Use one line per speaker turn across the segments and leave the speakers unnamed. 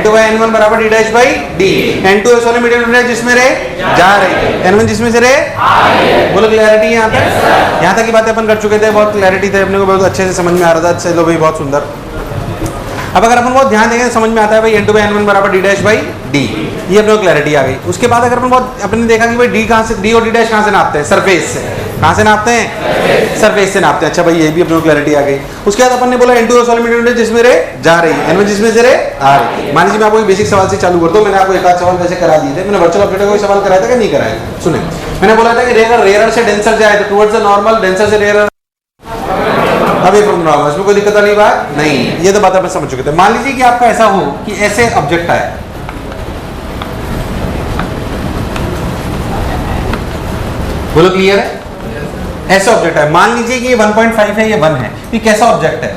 n2 by n1 बराबर d dash by d। n2 ऐसा वाला मीडियम है जिसमें रे जा रही है, n1 जिसमें से रे बोलो क्लैरिटी यहाँ तक। यहाँ तक की बातें अपन कर चुके थे, बहुत क्लैरिटी थे अपने को, बहुत अच्छे से समझ में आ रहा था। चलो भाई बहुत सुंदर। अब अगर अपन बहुत ध्यान देंगे तो समझ में आता है भाई n2 बाई n1 बराबर d डैश बाई d, ये अपने को क्लैरिटी आ गई। उसके बाद अगर अपन बहुत अपने देखा कि भाई d कहाँ से, d और d डैश कहाँ से नापते हैं, सरफेस से। कहाँ से नापते हैं, सरफेस से नापते हैं। अच्छा भाई ये भी अपने को क्लैरिटी आ गई। उसके बाद अपन ने बोला n2 ऐसा वाला मीडियम है जिसमें रे जा रही है, n1 जिसमें से रे आ रही है। मान लीजिए मैं आपको एक बेसिक सवाल से चालू करता हूँ। मैंने आपको एक आध सवाल वैसे करा दिए थे, मैंने वर्चुअल ऑब्जेक्ट का कोई सवाल कराया था कि नहीं कराया था? सुने, मैंने बोला था कि रेयर से डेंसर जाए तो टुवर्ड्स द नॉर्मल, डेंसर से रेयर अवे फ्रॉम नॉर्मल, इसमें कोई दिक्कत वाली बात नहीं। ये तो बात आप समझ चुके थे। मान लीजिए कि आपका ऐसा हो कि ऐसे ऑब्जेक्ट आए, बोलो क्लियर है? ऐसा ऑब्जेक्ट है, मान लीजिए कि ये 1.5 है, ये 1 है, ये कैसा ऑब्जेक्ट है?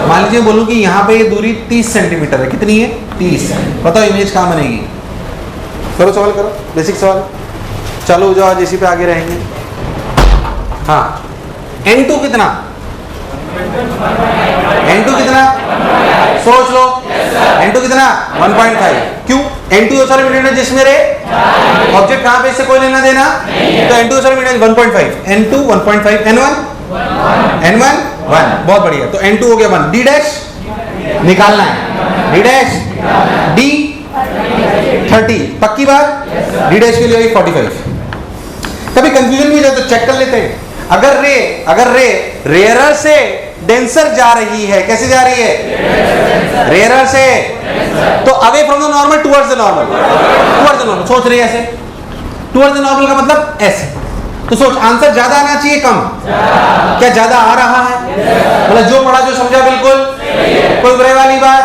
मान लीजिए बोलूं कि यहाँ पे ये दूरी 30 सेंटीमीटर है। कितनी है? 30। बताओ इमेज कहाँ बनेगी? करो सवाल करो, बेसिक सवाल। चलो जाओ आज इसी पे आगे रहेंगे। हाँ, n2 कितना? n2 कितना? सोच लो। n2 कितना? 1.5। क्यों? n2 ऐसा मीडियम है जिसमें रे ऑब्जेक्ट कहाँ पे, इससे कोई लेना देना, तो n2 ऐसा मीडियम 1.5, n2 1.5, n1 1। बहुत बढ़िया, तो n2 हो गया 1। d डैश निकालना है, d डैश d 30, पक्की बात। d डैश के लिए 45। कभी कंफ्यूजन भी हो जाए तो चेक कर लेते हैं। अगर रे रेयरर से डेंसर जा रही है, कैसे जा रही है? रेयरर से, तो away from the normal towards the normal, towards the normal. सोच रही है ऐसे, टुवर्ड्स द नॉर्मल का मतलब ऐसे। तो सोच, आंसर ज्यादा आना चाहिए कम? क्या ज्यादा आ रहा है? मतलब जो पढ़ा जो समझा बिल्कुल, कोई बुराई वाली बात?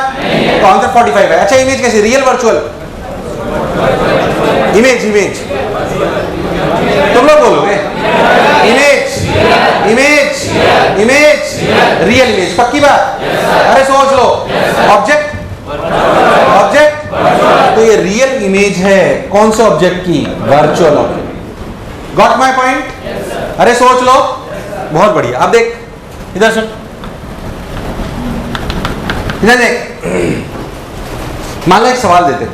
तो आंसर 45 है। अच्छा इमेज कैसे? Real virtual? इमेज तुम लोग बोलोगे इमेज रियल इमेज, पक्की बात? अरे सोच लो, ऑब्जेक्ट तो ये रियल इमेज है कौन से ऑब्जेक्ट की? Virtual object. Got my point? अरे सोच लो, बहुत बढ़िया। अब देख इधर सुन, इधर देख। मान लो एक सवाल देते हैं,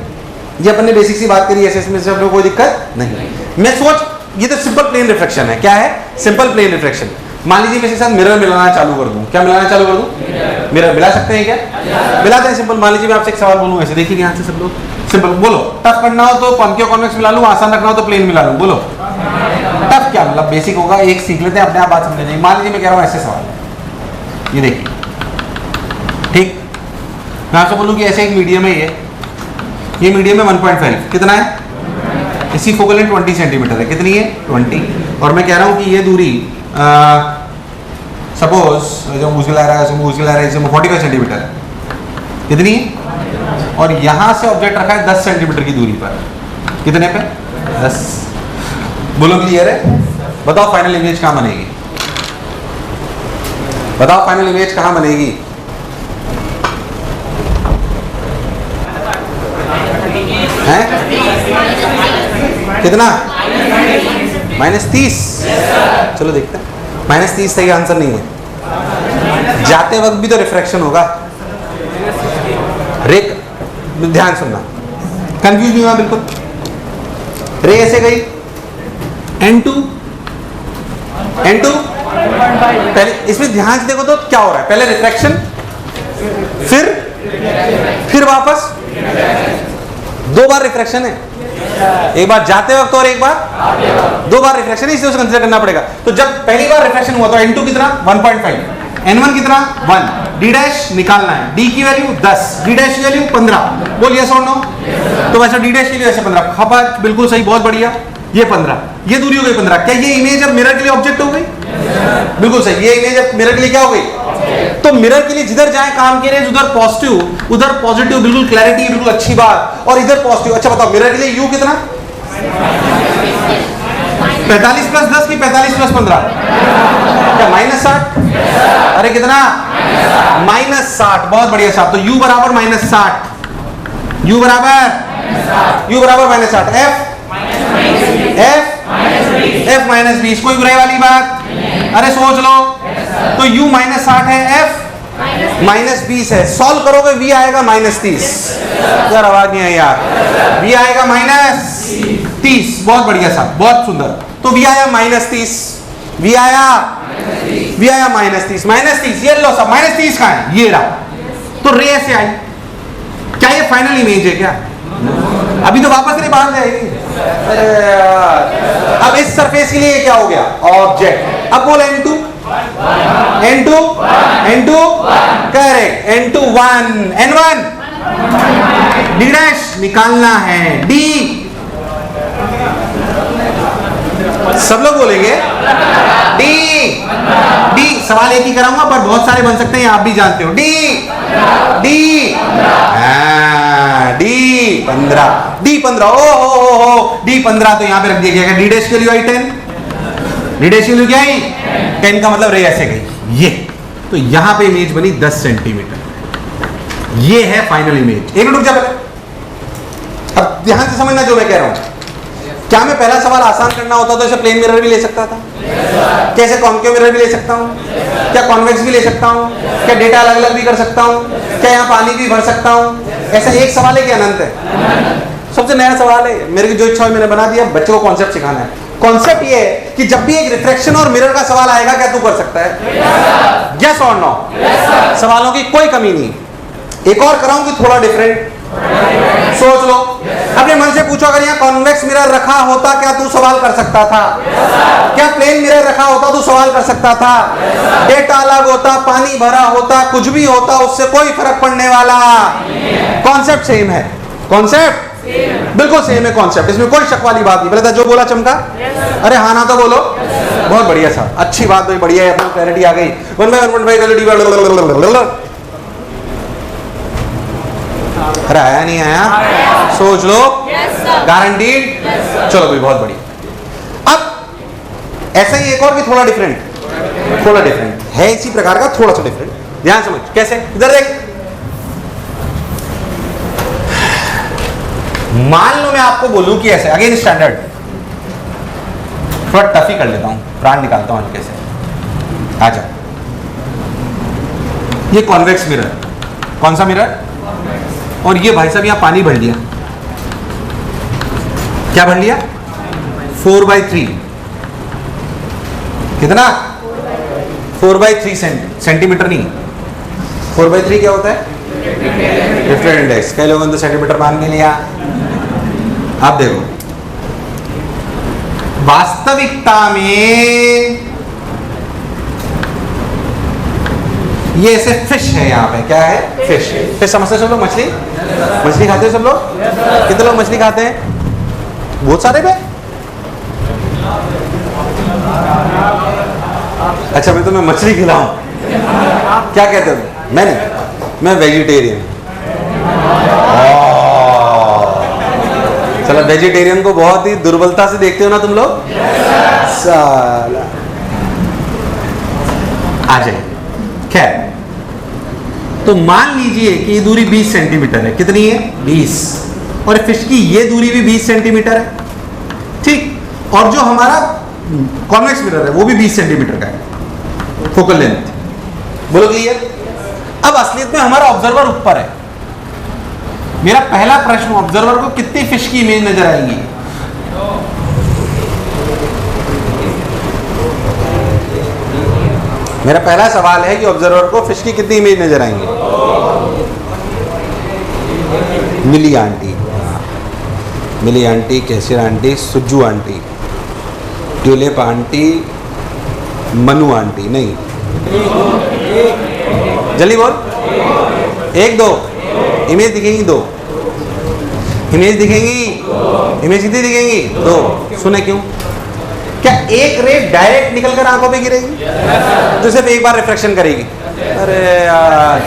ये अपन ने बेसिक सी बात करी, ऐसे में से अपने कोई दिक्कत नहीं। मैं सोच, ये तो सिंपल प्लेन रिफ्लेक्शन है। क्या है? Simple plain reflection. मान लीजिए मैं इसके साथ मिरर मिलाना चालू कर दूं। क्या मिलाना चालू कर दूं? मिरर मिला सकते हैं क्या? मिलाते हैं। सिंपल। मान लीजिए मैं आपसे एक सवाल बोलूं ऐसे, देखिए यहाँ से सब लोग सिंपल बोलो। टफ करना हो तो कॉन्केव कॉन्वेक्स मिला लूं, आसान रखना हो तो प्लेन मिला लूं। बोलो टफ क्या मतलब? बेसिक होगा, एक सीख लेते हैं, अपने आप बात समझ जाएगी। मान लीजिए मैं कह रहा हूँ ऐसे सवाल, ये देखिए, ठीक। मैं आपसे बोलूँ कि ऐसे एक मीडियम है, ये मीडियम है 1.5, कितना है? इसी फोकल लेंथ 20 सेंटीमीटर है। कितनी है? 20। और मैं कह रहा हूँ कि ये दूरी सपोज जो मुझे आ रहा है इसमें 45 सेंटीमीटर है। कितनी है? और यहाँ से ऑब्जेक्ट रखा है 10 सेंटीमीटर की दूरी पर। कितने पे? 10। बोलो क्लियर है? बताओ फाइनल इमेज कहाँ बनेगी? बताओ फाइनल इमेज कहाँ बनेगी? हैं? कितना? -30। चलो देखते हैं। -30 सही आंसर नहीं है। जाते वक्त भी तो रिफ्रैक्शन होगा। रे ध्यान सुनना, कंफ्यूज नहीं हुआ बिल्कुल। रे ऐसे गई, n2 पहले इसमें ध्यान से देखो तो क्या हो रहा है? पहले रिफ्रैक्शन, फिर वापस, 2 बार रिफ्रैक्शन है। एक बार जाते वक्त और एक बार 2 बार रिफ्रैक्शन है, इसे उसे कंसीडर करना पड़ेगा। तो जब पहली बार रिफ्रैक्शन हुआ तो n2 कितना? 1.5, n1 कितना? 1। d डैश निकालना है, d की वैल्यू 10, d डैश की वैल्यू 15। बोल यस और नो? तो वैसे d डैश के लिए ऐसे 15। हाँ बिल्कुल सही, बहुत बढ़िया। ये 15, ये दूरी हो गई 15। क्या ये इमेज अब मिरर के लिए ऑब्जेक्ट हो गई? बिल्कुल सही, ये इमेज अब मिरर के लिए क्या हो गई? तो मिरर के लिए जिधर जाए काम के लिए, उधर पॉजिटिव, बिल्कुल क्लैरिटी, बिल्कुल अच्छी बात। और इधर पॉजिटिव। अच्छा बताओ मिरर के लिए यू कितना? 45 + 10 की 45 + 15? क्या -60? अरे कितना? -60। बहुत बढ़िया साहब। तो u बराबर -60, u बराबर -60। f -20। कोई बुराई वाली बात? अरे सोच लो, तो u -60 है, f -20 है। सॉल्व करोगे v आएगा -30। यार आवाज नहीं आई यार। v आएगा -30। बहुत बढ़िया साहब, बहुत सुंदर। तो v आया -30, v आया -30। -30 ये लो साहब, -30 कहाँ है? ये रहा। तो रे ऐसे आई। क्या ये फाइनल इमेज है क्या? अभी तो वापस रे बाहर जाएगी। अरे यार, अब इस सरफेस के लिए क्या हो गया? ऑब्जेक्ट। अब बोल n2 correct, n2 1, n1 d dash निकालना है, d सब लोग बोलेंगे डी। सवाल एक ही कराऊंगा पर बहुत सारे बन सकते हैं, आप भी जानते हो। डी 15। ओ डी 15 तो यहां पे रख दिया गया। डी डैश के लिए आई 10, डी डैश के लिए क्या आई 10 का मतलब रे ऐसे गई ये। तो यहां पे इमेज बनी 10 सेंटीमीटर। ये है फाइनल इमेज। एक मिनट रुक जा पहले, अब ध्यान से समझना जो मैं कह रहा हूं। क्या मैं पहला सवाल आसान करना होता तो ऐसे प्लेन मिरर भी ले सकता था? कैसे कॉन्केव मिरर भी ले सकता हूँ? क्या कॉन्वेक्स भी ले सकता हूँ? क्या डेटा अलग अलग भी कर सकता हूँ? क्या यहाँ पानी भी भर सकता हूँ? ऐसा एक सवाल है कि अनंत है? सबसे नया सवाल है। मेरे की जो इच्छा है मैंने बना दिया, बच्चे को कॉन्सेप्ट सिखाना है। कॉन्सेप्ट ये है कि जब भी एक रिफ्लेक्शन और मिरर का सवाल आएगा, क्या तू कर सकता है? यस और नो? सवालों की कोई कमी नहीं। एक और कराऊं कि थोड़ा डिफरेंट? सोच लो, अपने मन से पूछो, अगर यहाँ कॉन्वेक्स मिरर रखा होता क्या तू सवाल कर सकता था? क्या प्लेन मिरर रखा होता तू सवाल कर सकता था? डेटा अलग होता, पानी भरा होता, कुछ भी होता, उससे कोई फर्क पड़ने वाला। कॉन्सेप्ट सेम है। कॉन्सेप्ट बिल्कुल सेम है। कॉन्सेप्ट, इसमें कोई शक वाली बात नहीं। पहले जो बोला चमका, अरे हाँ ना तो बोलो। बहुत बढ़िया साहब, अच्छी बात, भाई बढ़िया है, अपनी क्लैरिटी आ गई। 1/1.5 अरे आया नहीं आया? सोच लो। गारंटीड? चलो भाई बहुत बढ़िया। अब ऐसा ही एक और भी थोड़ा डिफरेंट है, इसी प्रकार का थोड़ा सा डिफरेंट। ध्यान समझ कैसे। इधर देख, मान लो मैं आपको बोलूं कि ऐसे, अगेन स्टैंडर्ड, थोड़ा टफ ही कर लेता हूं, प्राण निकालता हूं हल्के से। आ जाओ, ये कॉन्वेक्स मिरर, कौन सा मिरर? और ये भाई साहब यहाँ पानी भर लिया। क्या भर लिया? 4/3। कितना? 4/3 सेंटीमीटर नहीं, 4/3 क्या होता है? Reflection index. कई लोगों ने तो सेंटीमीटर मान के लिया। आप देखो, वास्तविकता में ये ऐसे फिश है। यहाँ पे क्या है? फिश समझते सब लोग? मछली खाते हैं सब लोग? कितने लोग मछली खाते हैं? बहुत सारे पे। अच्छा, मैं तुम्हें मछली खिलाऊं? क्या कहते हो? मैं वेजिटेरियन। चलो, वेजिटेरियन को बहुत ही दुर्बलता से देखते हो ना तुम लोग। साला आ जाए। खैर, तो मान लीजिए कि ये दूरी 20 सेंटीमीटर है। कितनी है? 20। और फिश की ये दूरी भी 20 सेंटीमीटर है, ठीक। और जो हमारा कॉन्वेक्स मिरर है वो भी 20 सेंटीमीटर का है फोकल लेंथ। बोलो क्लियर? अब असलियत में हमारा ऑब्जर्वर ऊपर है। मेरा पहला प्रश्न, ऑब्जर्वर को कितनी फिश की इमेज नजर आएगी? मेरा पहला सवाल है कि ऑब्जर्वर को फिश की कितनी इमेज नजर आएंगी? Mili aunty, cashier aunty, Sujju aunty, Tulip aunty, Manu aunty. नहीं, जल्दी बोल। 1 2 इमेज दिखेंगी, 2 इमेज दिखेंगी। इमेज कितनी दिखेंगी? 2। सुने क्यों? क्या एक रे डायरेक्ट निकलकर आंखों पे गिरेगी तो सिर्फ एक बार रिफ्लेक्शन करेगी? अरे यार,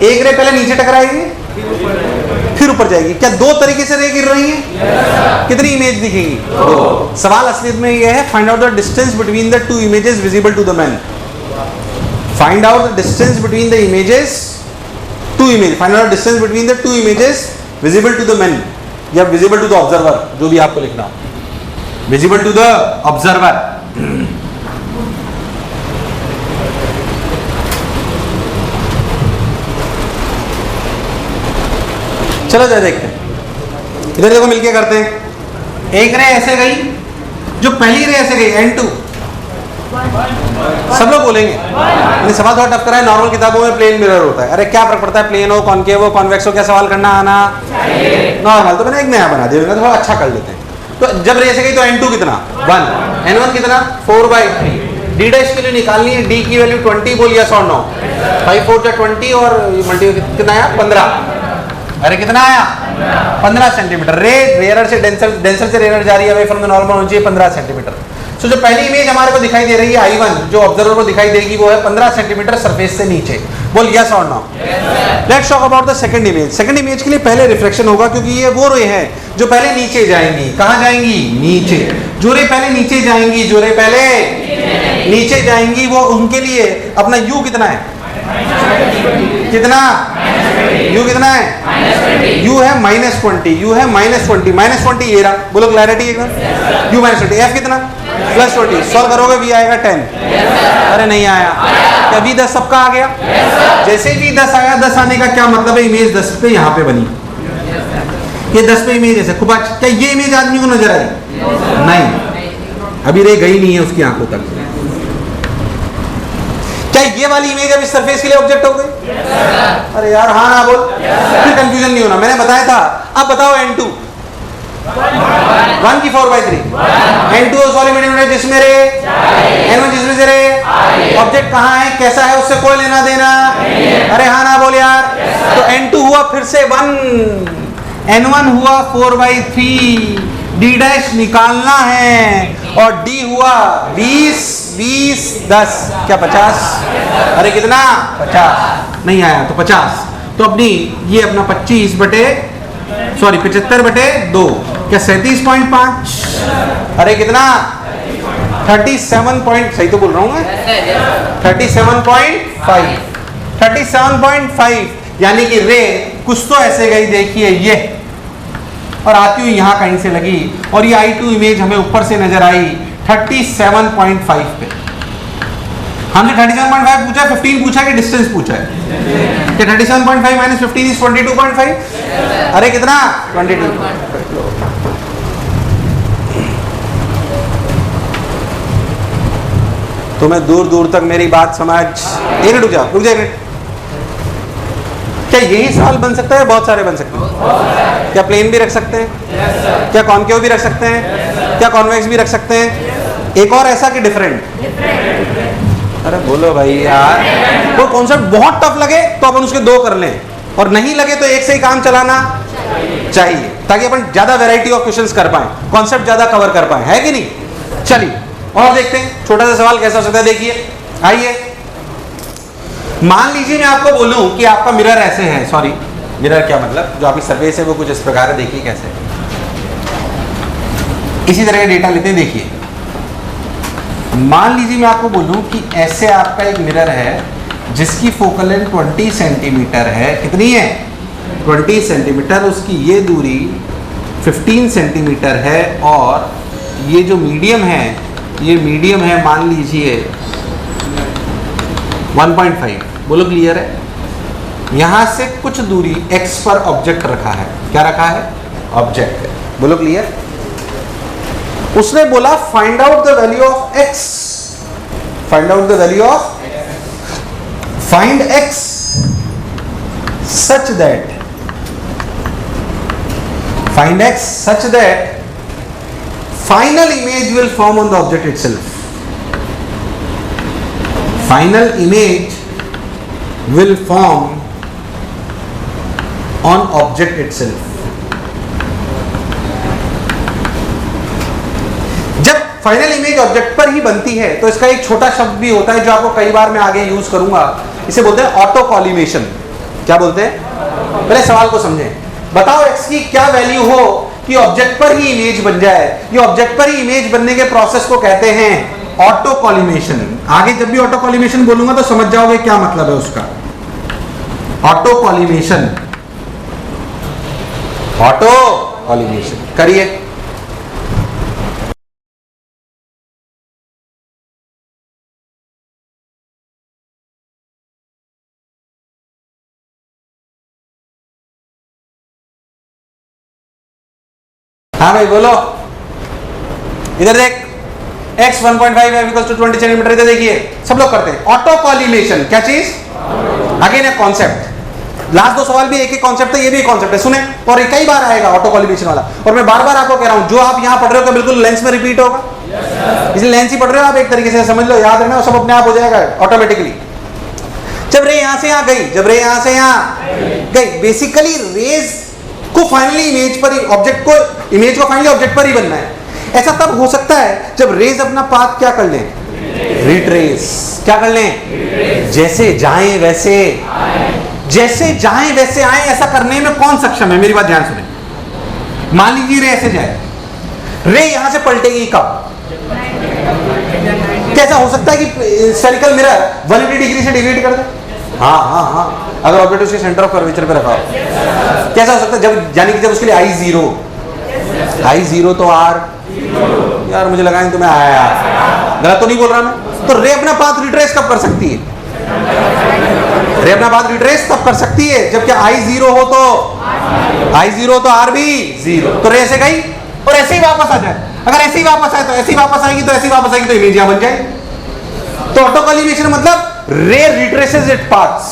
एक रे पहले नीचे टकराएगी फिर ऊपर जाएगी। क्या 2 तरीके से रे गिर रही हैं? कितनी इमेज दिखेगी? 2। सवाल असलियत में यह है, find out the distance between the 2 images visible to the man. Find out the distance between the images, 2 image. Find out the distance between the 2 images visible to the man, या visible to the observer, जो भी आपको लिखना हो। Visible to the observer. चलो जरा देखते हैं, इधर देखो मिलके करते हैं। एक रे ऐसे गई, जो पहली रे ऐसे गई N2, सब लोग बोलेंगे मैंने सवाल थोड़ा टफ करा है, नॉर्मल किताबों में प्लेन मिरर होता है। अरे क्या फर्क पड़ता है, प्लेन हो कॉनकेव हो कॉन्वेक्स हो, क्या सवाल करना आना नॉर्मल। तो मैंने एक नया बना दिया, थोड़ा अच्छा कर लेते हैं। तो जब रे ऐसे गई तो N2 कितना 1, N1 कितना 4/3। डी डैश के लिए निकालनी है, डी की वैल्यू 20 बोल यस और नो। 5 4 जा 20 और मल्टी कितना आया 15। अरे कितना आया 15 सेंटीमीटर। रे रेयर से डेंसर, डेंसर से रेयर जा रही है, अवे फ्रॉम द नॉर्मल होनी चाहिए 15 सेंटीमीटर। सो जो पहली इमेज हमारे को दिखाई दे रही है I1, जो ऑब्जर्वर को दिखाई देगी वो है 15 सेंटीमीटर सरफेस से नीचे। बोल यस और no. Let's talk about the second image. Second image के लिए पहले रिफ्लेक्शन होगा, क्योंकि ये वो रे है जो पहले नीचे जाएंगी। कहां जाएंगी नीचे। जो रे पहले नीचे जाएंगी, जो रे पहले नीचे जाएंगी, वो उनके लिए अपना U कितना है, कितना U कितना है, U है -20, U है -20 ये रहा। बोलो क्लैरिटी एकदम। U -20, F कितना +20। सॉल्व करोगे V आएगा 10। अरे नहीं आया, क्या V 10 सबका आ गया। जैसे V 10 आया, 10 आने का क्या मतलब है, इमेज 10 पे यहाँ पे बनी। ये 10 पे इमेज ऐसे खूब। क्या ये इमेज आदमी को नजर आई, नहीं, अभी रे गई नहीं है उसकी आंखों तक। क्या ये वाली इमेज अब इस सरफेस के लिए ऑब्जेक्ट हो गई। अरे यार हाँ ना बोल, फिर कंफ्यूजन नहीं होना। मैंने बताया था। अब बताओ N2 1 की 4/3, N2 उस वाली मीडियम है जिसमें रे, N1 जिसमें से रे। ऑब्जेक्ट कहाँ है, कैसा है, उससे कोई लेना देना। अरे हाँ ना बोल यार। तो N2 हुआ फिर से 1, N1 हुआ 4/3, D डैश निकालना है और D हुआ 20 20 10, क्या 50। अरे कितना 50 नहीं आया, तो 50। तो अपनी ये अपना 75/2, क्या 37.5। अरे कितना 37 पॉइंट, सही तो बोल रहा हूँ मैं, 37.5, 37.5। यानी कि रे कुछ तो ऐसे गई, देखिए ये, और आती हुई यहां कहीं से लगी, और ये I2 इमेज हमें ऊपर से नजर आई 37.5 पे। हमने 37.5 पूछा, 15 पूछा कि डिस्टेंस पूछा है, कि 37.5 - 15 इज 22.5। अरे कितना 22। तुम्हें दूर दूर तक मेरी बात समझ। एक मिनट रुक जा एक मिनट। क्या यही सवाल बन सकता है, बहुत सारे बन सकते हैं। क्या प्लेन भी रख सकते हैं, क्या कॉनकेव भी रख सकते हैं, क्या कॉन्वेक्स भी रख सकते हैं। एक और ऐसा कि डिफरेंट। अरे बोलो भाई यार, वो कॉन्सेप्ट बहुत टफ लगे तो अपन उसके 2 कर लें, और नहीं लगे तो एक से ही काम चलाना चाहिए, ताकि अपन ज्यादा वैरायटी ऑफ क्वेश्चंस कर पाए, कॉन्सेप्ट ज्यादा कवर कर पाए, है कि नहीं। चलिए और देखते हैं छोटा सा सवाल कैसा हो सकता है। देखिए आइए, मान लीजिए मैं आपको बोलूं कि आपका मिरर ऐसे है, सॉरी मिरर क्या मतलब, जो आपकी सरफेस है वो कुछ इस प्रकार है। देखिए कैसे, इसी तरह का डेटा लेते हैं। देखिए मान लीजिए मैं आपको बोलूं कि ऐसे आपका एक मिरर है जिसकी फोकल लेंथ 20 सेंटीमीटर है। कितनी है 20 सेंटीमीटर। उसकी ये दूरी 15 सेंटीमीटर है, और ये जो मीडियम है, ये मीडियम है मान लीजिए 1.5। बोलो क्लियर है। यहां से कुछ दूरी x पर ऑब्जेक्ट रखा है। क्या रखा है, ऑब्जेक्ट। बोलो क्लियर। उसने बोला find out the value of x, find out the value of, find x such that, find x such that final image will form on the object itself. Final image will form on object itself. जब final image object पर ही बनती है तो इसका एक छोटा शब्द भी होता है जो आपको कई बार मैं आगे यूज करूंगा। इसे बोलते हैं ऑटो कॉलिमेशन। क्या बोलते हैं, पहले सवाल को समझें। बताओ x की क्या वैल्यू हो कि ऑब्जेक्ट पर ही इमेज बन जाए। ये ऑब्जेक्ट पर ही इमेज बनने के प्रोसेस को कहते हैं ऑटो कॉलिमेशन। आगे जब भी ऑटो कॉलिमेशन बोलूंगा तो समझ जाओगे क्या मतलब है उसका। ऑटो कॉलिमेशन, ऑटो कॉलिमेशन करिए। हाँ भाई बोलो, इधर देख, x 1.5 है इक्वल टू 20 सेंटीमीटर। इधर देखिए सब लोग करते हैं ऑटो कॉलिमेशन। क्या चीज? अगेन एक कॉन्सेप्ट। लास्ट दो सवाल भी एक ही कॉन्सेप्ट है, ये भी एक कॉन्सेप्ट है, सुने। और कई बार आएगा ऑटो कॉलिमेशन वाला, और मैं बार बार आपको कह रहा हूं जो आप यहां पढ़ रहे हो बिल्कुल लेंस में रिपीट होगा। इसलिए लेंस ही पढ़ रहे हो आप, एक तरीके से समझ लो, याद रखना, सब अपने आप हो जाएगा ऑटोमेटिकली। जब रे यहां से यहां गई, जब रे यहां से यहां गई, बेसिकली रेज को फाइनली इमेज पर ही, ऑब्जेक्ट को, इमेज को फाइनली ऑब्जेक्ट पर ही बनना है। ऐसा तब हो सकता है जब रेज अपना पाथ क्या कर लें, रिट्रेस। क्या कर लें? जैसे जाएं वैसे, जैसे जाएं वैसे आए। ऐसा करने में कौन सक्षम है? मेरी बात ध्यान सुने। मान लीजिए रे ऐसे जाए, रे यहां से पलटेगी कब? कैसा हो सकता है कि स्फेरिकल मिरर 180 डिग्री से डिवाइड कर दे? हाँ हाँ हाँ, अगर ऑब्जेक्ट उसके सेंटर ऑफ कर्वेचर पे रखा हो। कैसा हो सकता है? जब यानी कि जब उसके लिए आई जीरो तो आर, यार मुझे लगा नहीं तुम्हें आया यार, गलत तो नहीं बोल रहा मैं? तो रे अपना पाथ रिट्रेस कब कर सकती है? रे अपना पाथ रिट्रेस तब कर सकती है जब क्या आई जीरो हो तो आर भी जीरो। तो रे ऐसे गई और ऐसे ही वापस आ जाए। अगर ऐसे ही वापस आए तो ऐसे ही वापस आएगी, तो ऐसे ही वापस आएगी, तो इमेज यहां बन जाए। तो ऑटो कॉलिमेशन मतलब रे रिट्रेसेस इट पाथ्स,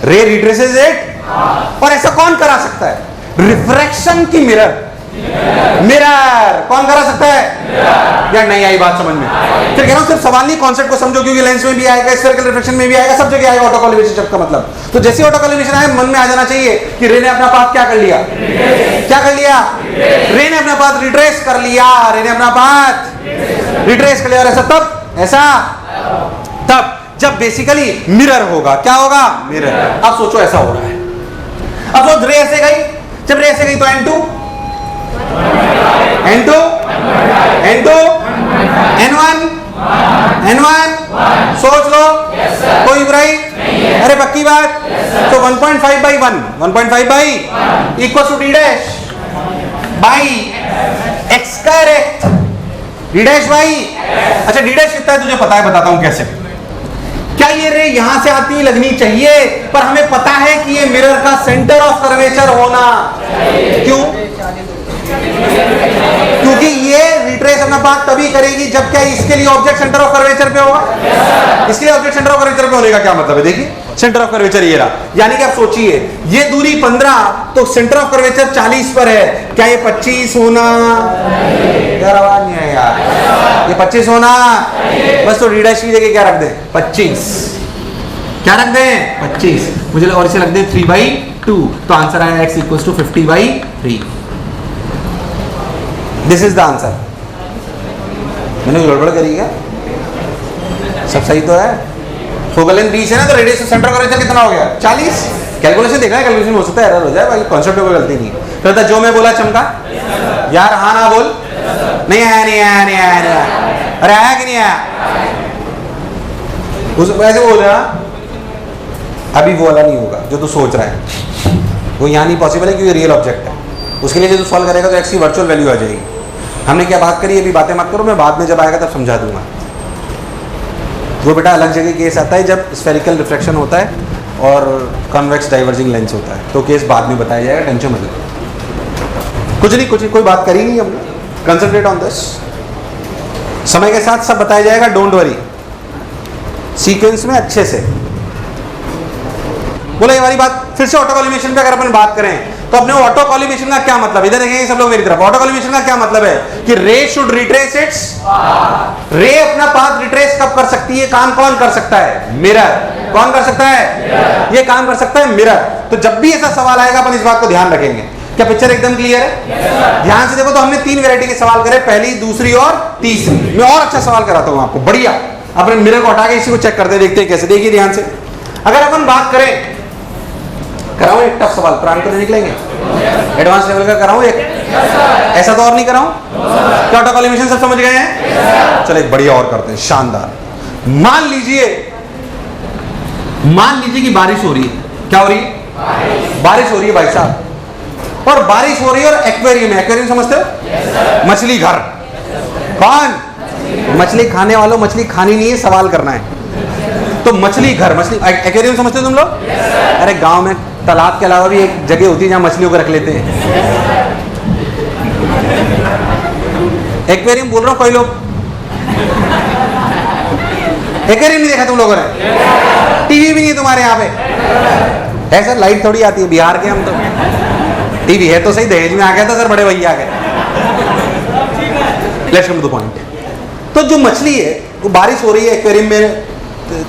रे रिट्रेसेस इट। और ऐसा कौन करा सकता है? रिफ्रैक्शन की मिरर, मिरर कौन करा सकता है? यार नहीं आई बात समझ में? फिर कह रहा हूं सिर्फ सवाल नहीं, कॉन्सेप्ट को समझो, क्योंकि लेंस में भी आएगा, स्फेरिकल रिफ्लेक्शन में भी आएगा, सब जगह आएगा ऑटो कॉलिमेशन शब्द का मतलब। तो जैसे ऑटो कॉलिमेशन आए, मन में आ जाना चाहिए कि रे ने अपना पाथ क्या कर लिया? क्या कर लिया? रे ने अपना पाथ रिट्रेस कर लिया, रे ने अपना पाथ रिट्रेस कर लिया। और ऐसा तब, ऐसा तब जब बेसिकली मिरर होगा। क्या होगा? मिरर। अब सोचो ऐसा हो रहा है, अब वो रे ऐसे गई, जब रे ऐसे गई तो N2 N1 सोच लो, कोई बुराई? अरे पक्की बात। तो 1.5/1 equal to d dash by x correct, d dash by. अच्छा d डैश कितना है तुझे पता है? बताता हूं कैसे। क्या ये रे यहां से आती लगनी चाहिए? पर हमें पता है कि ये मिरर का सेंटर ऑफ कर्वेचर होना। क्यों? क्योंकि ये रिट्रेस अपना पाथ तभी करेगी जब क्या इसके लिए ऑब्जेक्ट सेंटर ऑफ कर्वेचर पे होगा। इसके लिए ऑब्जेक्ट सेंटर ऑफ कर्वेचर पे होने का क्या मतलब है? देखिए सेंटर ऑफ कर्वेचर ये रहा, यानी कि आप सोचिए ये दूरी 15, तो सेंटर ऑफ कर्वेचर 40 पर है। क्या ये 25 होना? यार आवाज नहीं है यार, ये 25 होना बस। तो डी डैश की जगह क्या रख दें? 25। क्या रख दें? 25। मुझे और इसे रख दें 3/2। तो आंसर आया x equal to 50/3। This is the answer. मैंने गड़बड़ करी क्या? सब सही तो है। फोकल लेंथ 20 है ना, तो रेडियस सेंटर ऑफ कर्वेचर कितना हो गया? 40। कैलकुलेशन देखना है, कैलकुलेशन हो सकता है एरर हो जाए भाई, कॉन्सेप्ट में कोई गलती नहीं है। फिर जो मैं बोला चमका यार, हाँ ना बोल। नहीं आया, नहीं आया, नहीं आया, नहीं आया। अरे आया कि नहीं आया? उस ऐसे बोल रहा, अभी वो वाला नहीं होगा जो तू सोच रहा है, वो यहाँ नहीं पॉसिबल है क्योंकि रियल ऑब्जेक्ट है। उसके लिए जो तू सॉल्व करेगा तो एक्स की वर्चुअल वैल्यू आ जाएगी। हमने क्या बात करी, अभी बातें मत करो, मैं बाद में जब आएगा तब समझा दूंगा। वो बेटा अलग जगह केस आता है जब स्फेरिकल रिफ्लेक्शन होता है और कन्वेक्स डाइवर्जिंग लेंस होता है, तो केस बाद में बताया जाएगा, टेंशन मत लो। कुछ नहीं, कोई बात करी नहीं हमने, कंसंट्रेट ऑन दिस। समय के साथ सब बताया जाएगा, डोंट वरी, सीक्वेंस में अच्छे से। बोला ये वाली बात फिर से ऑटो कॉलिमेशन पे अगर अपन बात करें तो अपने ऑटो कॉलिमेशन का क्या मतलब, इधर देखेंगे सब लोग मेरी तरफ। ऑटो कॉलिमेशन का क्या मतलब है कि रे शुड रिट्रेस इट्स, रे अपना पाथ रिट्रेस कब कर सकती है? काम कौन कर सकता है? मिरर। कौन कर सकता है? ये काम कर सकता है मिरर। तो जब भी ऐसा सवाल आएगा अपन इस बात को ध्यान रखेंगे। क्या पिक्चर एकदम क्लियर है? ध्यान से देखो। तो हमने 3 वैरायटी के सवाल करे, पहली, दूसरी और तीसरी। मैं और अच्छा सवाल कराता हूं आपको, बढ़िया। अपने मिरर को हटा के इसी को चेक करते देखते हैं कैसे। देखिए ध्यान से, अगर अपन बात करें, कराऊं एक टफ सवाल, प्राण तो नहीं निकलेंगे, एडवांस लेवल का कराऊं एक, ऐसा तो और नहीं कराऊं? क्या ऑटो कॉलिमेशन सब समझ गए हैं? चलो एक बढ़िया और करते हैं, शानदार। मान लीजिए कि बारिश हो रही है। क्या हो रही है? बारिश हो रही है भाई साहब, और बारिश हो रही है और एक्वेरियम है। एक्वेरियम समझते हो? मछली घर। कौन? मछली खाने वालों, मछली खानी नहीं है, सवाल करना है। तो मछली घर, मछली एक्वेरियम समझते हो तुम लोग? अरे गांव में तालाब के अलावा भी एक जगह होती है जहां मछलियों को रख लेते हैं। एक्वेरियम बोल रहा हूं, कोई लोग एक्वेरियम नहीं देखा तुम लोगों ने? टीवी भी नहीं तुम्हारे यहाँ पे है सर? लाइट थोड़ी आती है बिहार के हम तो। टीवी है तो सही, दहेज में आ गया था सर, बड़े भैया आ गए। Let's come to the point. तो जो मछली है वो बारिश हो रही है, एक्वेरियम में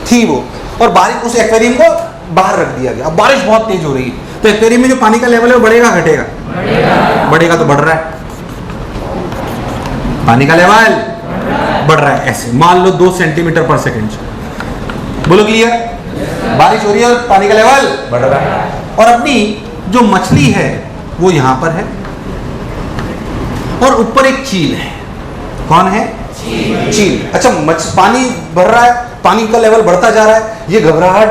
थी वो, और बारिश उस एक्वेरियम को बाहर रख दिया गया। अब बारिश बहुत तेज हो रही है, तो एक्वेरियम में जो पानी का लेवल है वो बढ़ेगा घटेगा? बढ़ेगा। तो बढ़ रहा है, पानी का लेवल बढ़ रहा है। ऐसे मान लो 2 सेंटीमीटर पर सेकेंड। बोलो क्लियर? बारिश हो रही है और पानी का लेवल बढ़ रहा है। और अपनी जो मछली है वो यहां पर है, और ऊपर एक चील है। कौन है? चील। अच्छा, पानी भर रहा है, पानी का लेवल बढ़ता जा रहा है, ये घबराहट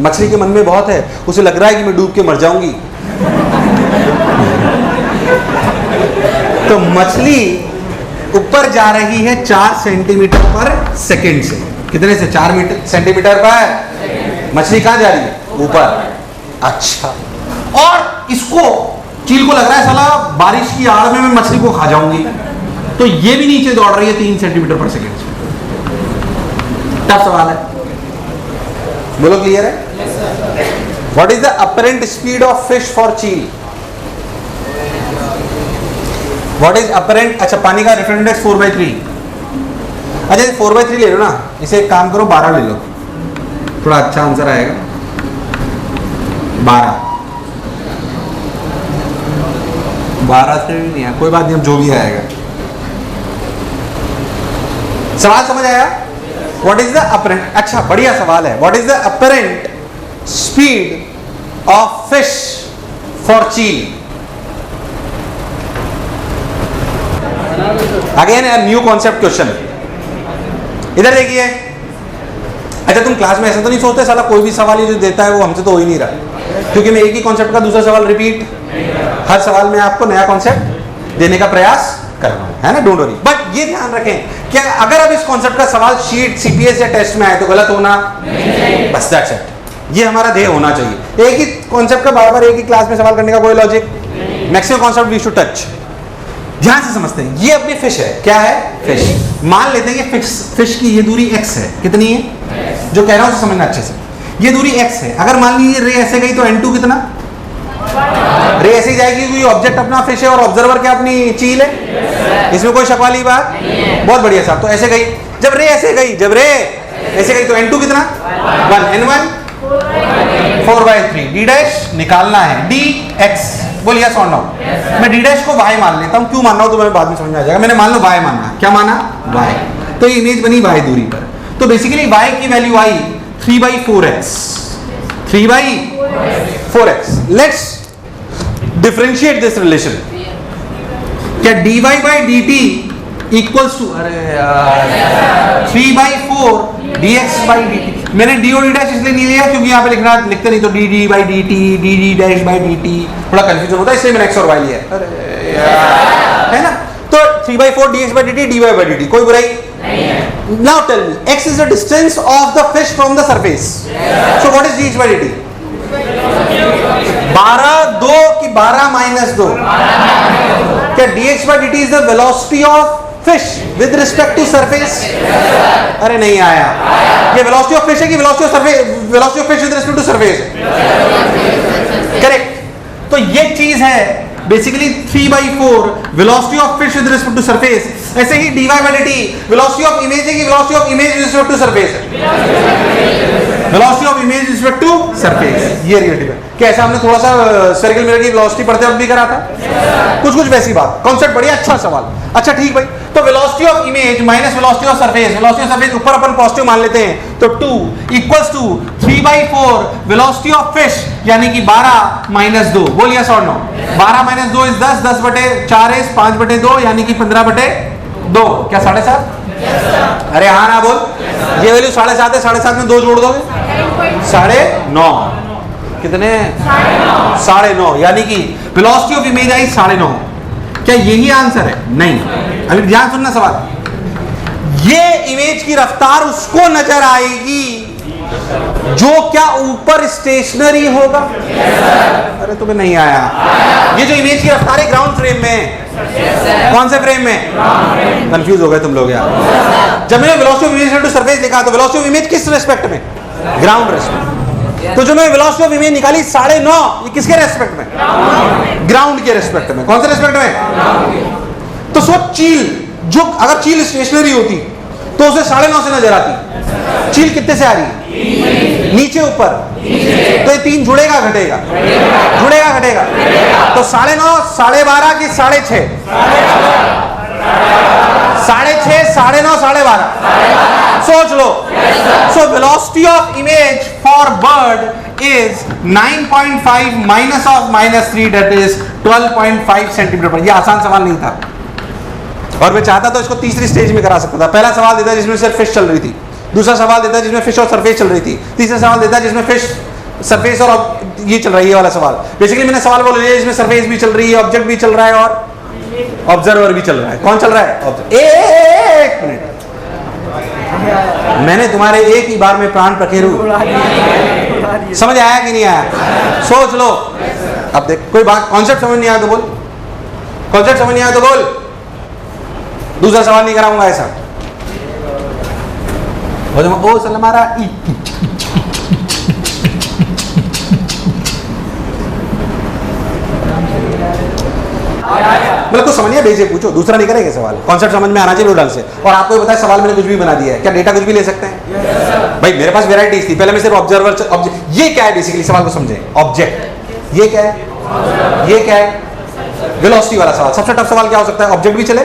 मछली के मन में बहुत है, उसे लग रहा है कि मैं डूब के मर जाऊंगी। तो मछली ऊपर जा रही है 4 सेंटीमीटर पर सेकेंड से। कितने से? 4 सेंटीमीटर पर। मछली कहां जा रही है? ऊपर। अच्छा, और इसको चील को लग रहा है साला बारिश की आड़ में मैं मछली को खा जाऊंगी, तो ये भी नीचे दौड़ रही है 3 सेंटीमीटर पर सेकेंड से। टफ सवाल है, बोलो क्लियर है? What is the apparent speed of fish for चील? What is apparent? अच्छा, पानी का रिफ्रेक्शन इंडेक्स 4/3। अच्छा, 4/3 ले लो ना, इसे एक काम करो 12 ले लो, थोड़ा अच्छा आंसर आएगा। 12 से भी नहीं है, कोई बात नहीं, अब जो भी आएगा। सवाल समझ आया? What is the apparent? अच्छा, बढ़िया सवाल है। What is the apparent speed of fish for चील? Again new concept question. इधर देखिए। अच्छा, तुम क्लास में ऐसा तो नहीं सोचते साला कोई भी सवाल ये जो देता है वो हमसे तो हो ही नहीं रहा, क्योंकि मैं एक ही कॉन्सेप्ट का दूसरा सवाल रिपीट, हर सवाल में आपको नया कॉन्सेप्ट देने का प्रयास कर रहा हूं, है ना? Don't worry. बट ये ध्यान रखें कि अगर अब इस कॉन्सेप्ट का सवाल शीट, सीपीएस या टेस्ट में आए तो गलत होना नहीं। बस दैट्स इट, ये हमारा ध्येय होना चाहिए। एक ही कॉन्सेप्ट का बार बार एक ही क्लास में सवाल करने का कोई logic. Maximum concept we should touch. ध्यान से समझते हैं। ये अपनी फिश है। क्या है? फिश। मान लेते हैं कि फिश की ये दूरी x है। कितनी है? जो कह रहा हूं उसे समझना अच्छे से। ये दूरी x है। अगर मान लीजिए रे ऐसे गई तो n2 कितना? रे ऐसे ही जाएगी क्योंकि ऑब्जेक्ट अपना फिश है और ऑब्जर्वर क्या अपनी चील है। इसमें कोई शक वाली बात? बहुत बढ़िया साहब। तो ऐसे गई, जब रे ऐसे गई तो n2 कितना? 1। n1 4/3। d डैश निकालना है, dx। बोलिए यस और नो? मैं d डैश को y मान लेता हूं। क्यों मान रहा हूं तो मैं बाद में समझ में आ जाएगा। मैंने मान लो y माना। क्या माना? y। तो ये इमेज बनी y दूरी पर। तो बेसिकली y की value I 3/4x। 3/4x। Let's differentiate this relation. क्या dy/dt इक्वल्स टू 3/4 dx/dt। मैंने d और d डैश इसलिए नहीं लिया क्योंकि यहाँ पे लिखते नहीं तो dd/dt, dd'/dt थोड़ा कंफ्यूजन होता है, इसलिए मैंने x और y लिया। अरे यार, है ना? तो 3/4 dx/dt, dy/dt, कोई बुराई नहीं है। Now tell me, x is the distance of the fish from the surface. So what is dx/dt? 12 2 कि 12 - 2? क्या dx/dt is the velocity of fish with respect to surface? अरे नहीं आया। ये velocity of fish है कि velocity of fish with respect to surface? Correct. तो ये चीज है basically 3/4 velocity of fish with respect to surface। ऐसे ही dy/dt velocity of image है कि velocity of image with respect to surface? velocity of image with respect to surface। ये relative है। कैसा हमने थोड़ा सा सर्कल मिरर की वेलोसिटी पढ़ते वक्त भी करा था, कुछ वैसी बात। कॉन्सेप्ट बढ़िया, अच्छा सवाल। अच्छा ठीक भाई, तो velocity of image minus velocity of surface. Velocity of surface ऊपर अपन पॉजिटिव मान लेते हैं, तो 2 equals to 3/4 velocity of fish, यानी कि 12 - 2। बोल यस और नो? 12 - 2 इज 10, 10/4 इज 5/2, यानी कि 15/2। क्या 7.5? अरे हाँ ना बोल। ये वैल्यू 7.5 है, 7.5 में 2 जोड़ दोगे 9.5। कितने? 9.5, यानी कि वेलोसिटी ऑफ इमेज आई 9.5। क्या यही आंसर है? नहीं। अभी ध्यान सुनना सवाल। ये इमेज की रफ्तार उसको नजर आएगी जो क्या ऊपर स्टेशनरी होगा? अरे तुम्हें नहीं आया। ये जो इमेज की रफ्तार है ग्राउंड फ्रेम में, कौन से फ्रेम में? कंफ्यूज हो गए तुम लोग यार। जब मैंने velocity of image to surface देखा तो वेलोसिटी ऑफ इमेज किस रेस्पेक्ट में? Ground respect. तो जो मैं वेलोसिटी ऑफ इमेज निकाली 9.5, ये किसके रेस्पेक्ट में? ग्राउंड के रेस्पेक्ट में। कौन से रेस्पेक्ट में? तो सोच चील, जो अगर चील स्टेशनरी होती तो उसे 9.5 से नजर आती। चील कितने से आ रही है? नीचे ऊपर। तो ये 3 जुड़ेगा घटेगा? जुड़ेगा घटेगा? तो 9.5, 12.5 की 6.5? 6.5, 9.5, 12.5। सोच लो। So velocity of image for bird is 9.5 minus of -3, that is 12.5 centimetre. ये आसान सवाल नहीं था और मैं चाहता तो इसको तीसरी स्टेज में करा सकता था। पहला सवाल देता जिसमें सिर्फ फिश चल रही थी, दूसरा सवाल देता जिसमें फिश और सरफेस चल रही थी, तीसरा सवाल देता जिसमें फिश, सरफेस और ये चल रही है वाला सवाल। बेसिकली मैंने सवाल बोल दिया जिसमें सरफेस भी चल रही है, ऑब्जेक्ट भी चल रहा है और ऑब्जर्वर भी चल रहा है। कौन चल रहा है? एक मिनट, मैंने तुम्हारे एक ही बार में प्राण पखेरु। समझ आया कि नहीं आया? सोच लो। अब देख, कोई बात कॉन्सेप्ट समझ नहीं आया तो बोल, कॉन्सेप्ट समझ नहीं आया तो बोल। दूसरा सवाल नहीं कराऊंगा ऐसा। ओ सलमारा मतलब कुछ समझिए, बेसिक पूछो, दूसरा नहीं करेंगे सवाल। कॉन्सेप्ट समझ में आना चाहिए ढंग से। और आपको बताया सवाल मैंने कुछ भी बना दिया है, क्या डेटा कुछ भी ले सकते हैं? भाई मेरे पास वेराइटीज थी, पहले मैं सिर्फ ऑब्जर्वर, ये क्या है बेसिकली, सवाल को समझे। ऑब्जेक्ट, ये क्या है? ये क्या है? वेलोसिटी वाला सवाल। सबसे टफ सवाल क्या हो सकता है? ऑब्जेक्ट भी चले,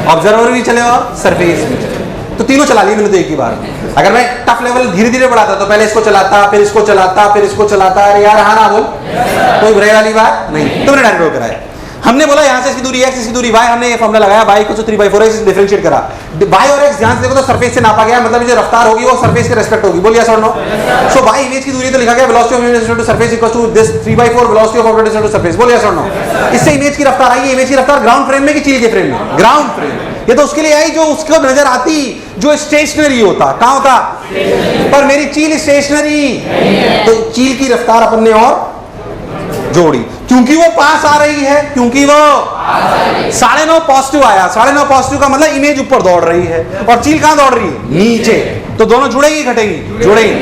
ऑब्जर्वर भी चले और सरफेस भी चले। तो तीनों चला लिए मैंने तो एक ही बार। अगर मैं टफ लेवल धीरे धीरे बढ़ाता तो पहले इसको चलाता, फिर इसको चलाता, फिर इसको चलाता। अरे यार हाँ ना बोल, कोई बुराई वाली बात नहीं। तुमने डायरेक्ट हो कराया। हमने बोला यहाँ से इसकी दूरी x, इसकी दूरी y, हमने ये फॉर्मूला लगाया y को 3/4 डिफरेंशिएट करा। y और x ध्यान से देखो तो सरफेस से नापा गया, मतलब जो रफ्तार होगी वो सरफेस के रेस्पेक्ट होगी। बोलिए sir no. So y image की दूरी तो लिखा गया velocity of image to surface equals to this 3/4 velocity of object to surface. बोलिए सर नो। इससे इमेज की रफ्तार आई है। इमेज की रफ्तार ग्राउंड फ्रेम में कि चील के फ्रेम में? Ground frame. ये तो उसके लिए आई जो उसको नजर आती, जो स्टेशनरी होता। कहां होता? पर मेरी चील स्टेशनरी, तो चील की रफ्तार अपन ने और जोड़ी, क्योंकि वो पास आ रही है, क्योंकि वो 9.5 पॉजिटिव आया। 9.5 पॉजिटिव का मतलब इमेज ऊपर दौड़ रही है और चील कहां दौड़ रही है? नीचे। तो दोनों जुड़ेगी घटेगी? जुड़ेगी।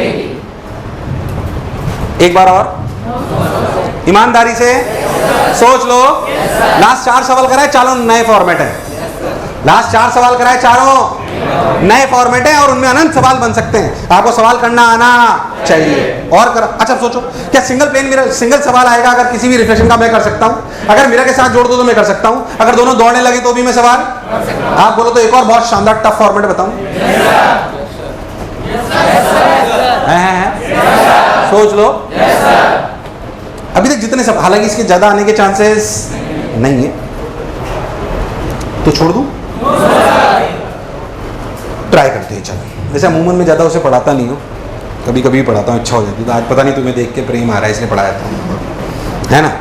एक बार और ईमानदारी से सोच लो। लास्ट 4 सवाल कराए, चारों नए फॉर्मेट है। लास्ट 4 सवाल कराए, चारों नए फॉर्मेट है और उनमें अनंत सवाल बन सकते हैं। आपको सवाल करना आना चाहिए और कर। अच्छा सोचो, क्या सिंगल प्लेन मिरर, सिंगल सवाल आएगा अगर किसी भी रिफ्लेक्शन का मैं कर सकता हूं? अगर मिरर के साथ जोड़ दो तो मैं कर सकता हूं। अगर दोनों दौड़ने लगे तो भी मैं सवाल आप बोलो तो एक और बहुत शानदार टफ फॉर्मेट बताऊं? सोच लो। अभी तक जितने सब, हालांकि इसके ज्यादा आने के चांसेस नहीं है, तो छोड़ दूं? ट्राई करते हैं। चलो, वैसे अमूमन में ज़्यादा उसे पढ़ाता नहीं हूँ, कभी कभी पढ़ाता हूँ, इच्छा हो जाती है। तो आज पता नहीं तुम्हें देख के प्रेम आ रहा है इसलिए पढ़ाया था, है ना?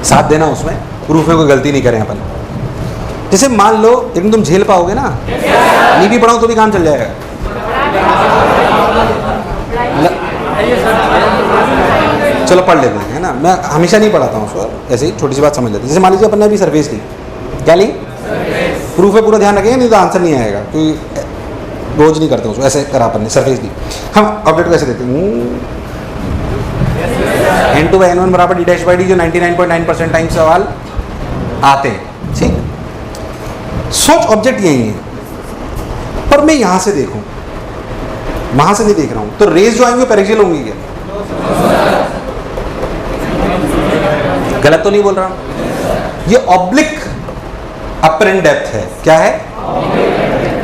साथ देना उसमें, प्रूफ में कोई गलती नहीं करें अपन। जैसे मान लो लेकिन तुम झेल पाओगे ना, नहीं भी पढ़ाऊँ तो भी काम चल जाएगा। चलो पढ़ लेते हैं, है ना? मैं हमेशा नहीं पढ़ाता हूँ उसको, ऐसे ही छोटी सी बात समझ लेते हैं। जैसे मान लीजिए अपन ने अभी सरफेस ली, क्या ली? प्रूफ है, पूरा ध्यान रखेंगे नहीं तो आंसर नहीं आएगा, क्योंकि रोज नहीं करते उसको। ऐसे करा अपन ने सरफेस दी, हम ऑब्जेक्ट कैसे देते हैं? n2/n1 बराबर d' जो 99.9% टाइम सवाल आते हैं। ठीक, सोच ऑब्जेक्ट यही है, पर मैं यहां से देखूं, वहां से नहीं देख रहा हूं, तो रेज जो आएंगे पैरेक्सियल होंगी क्या? गलत तो नहीं बोल रहा हूं? ये ऑब्लिक अपरेंट डेप्थ है। क्या है?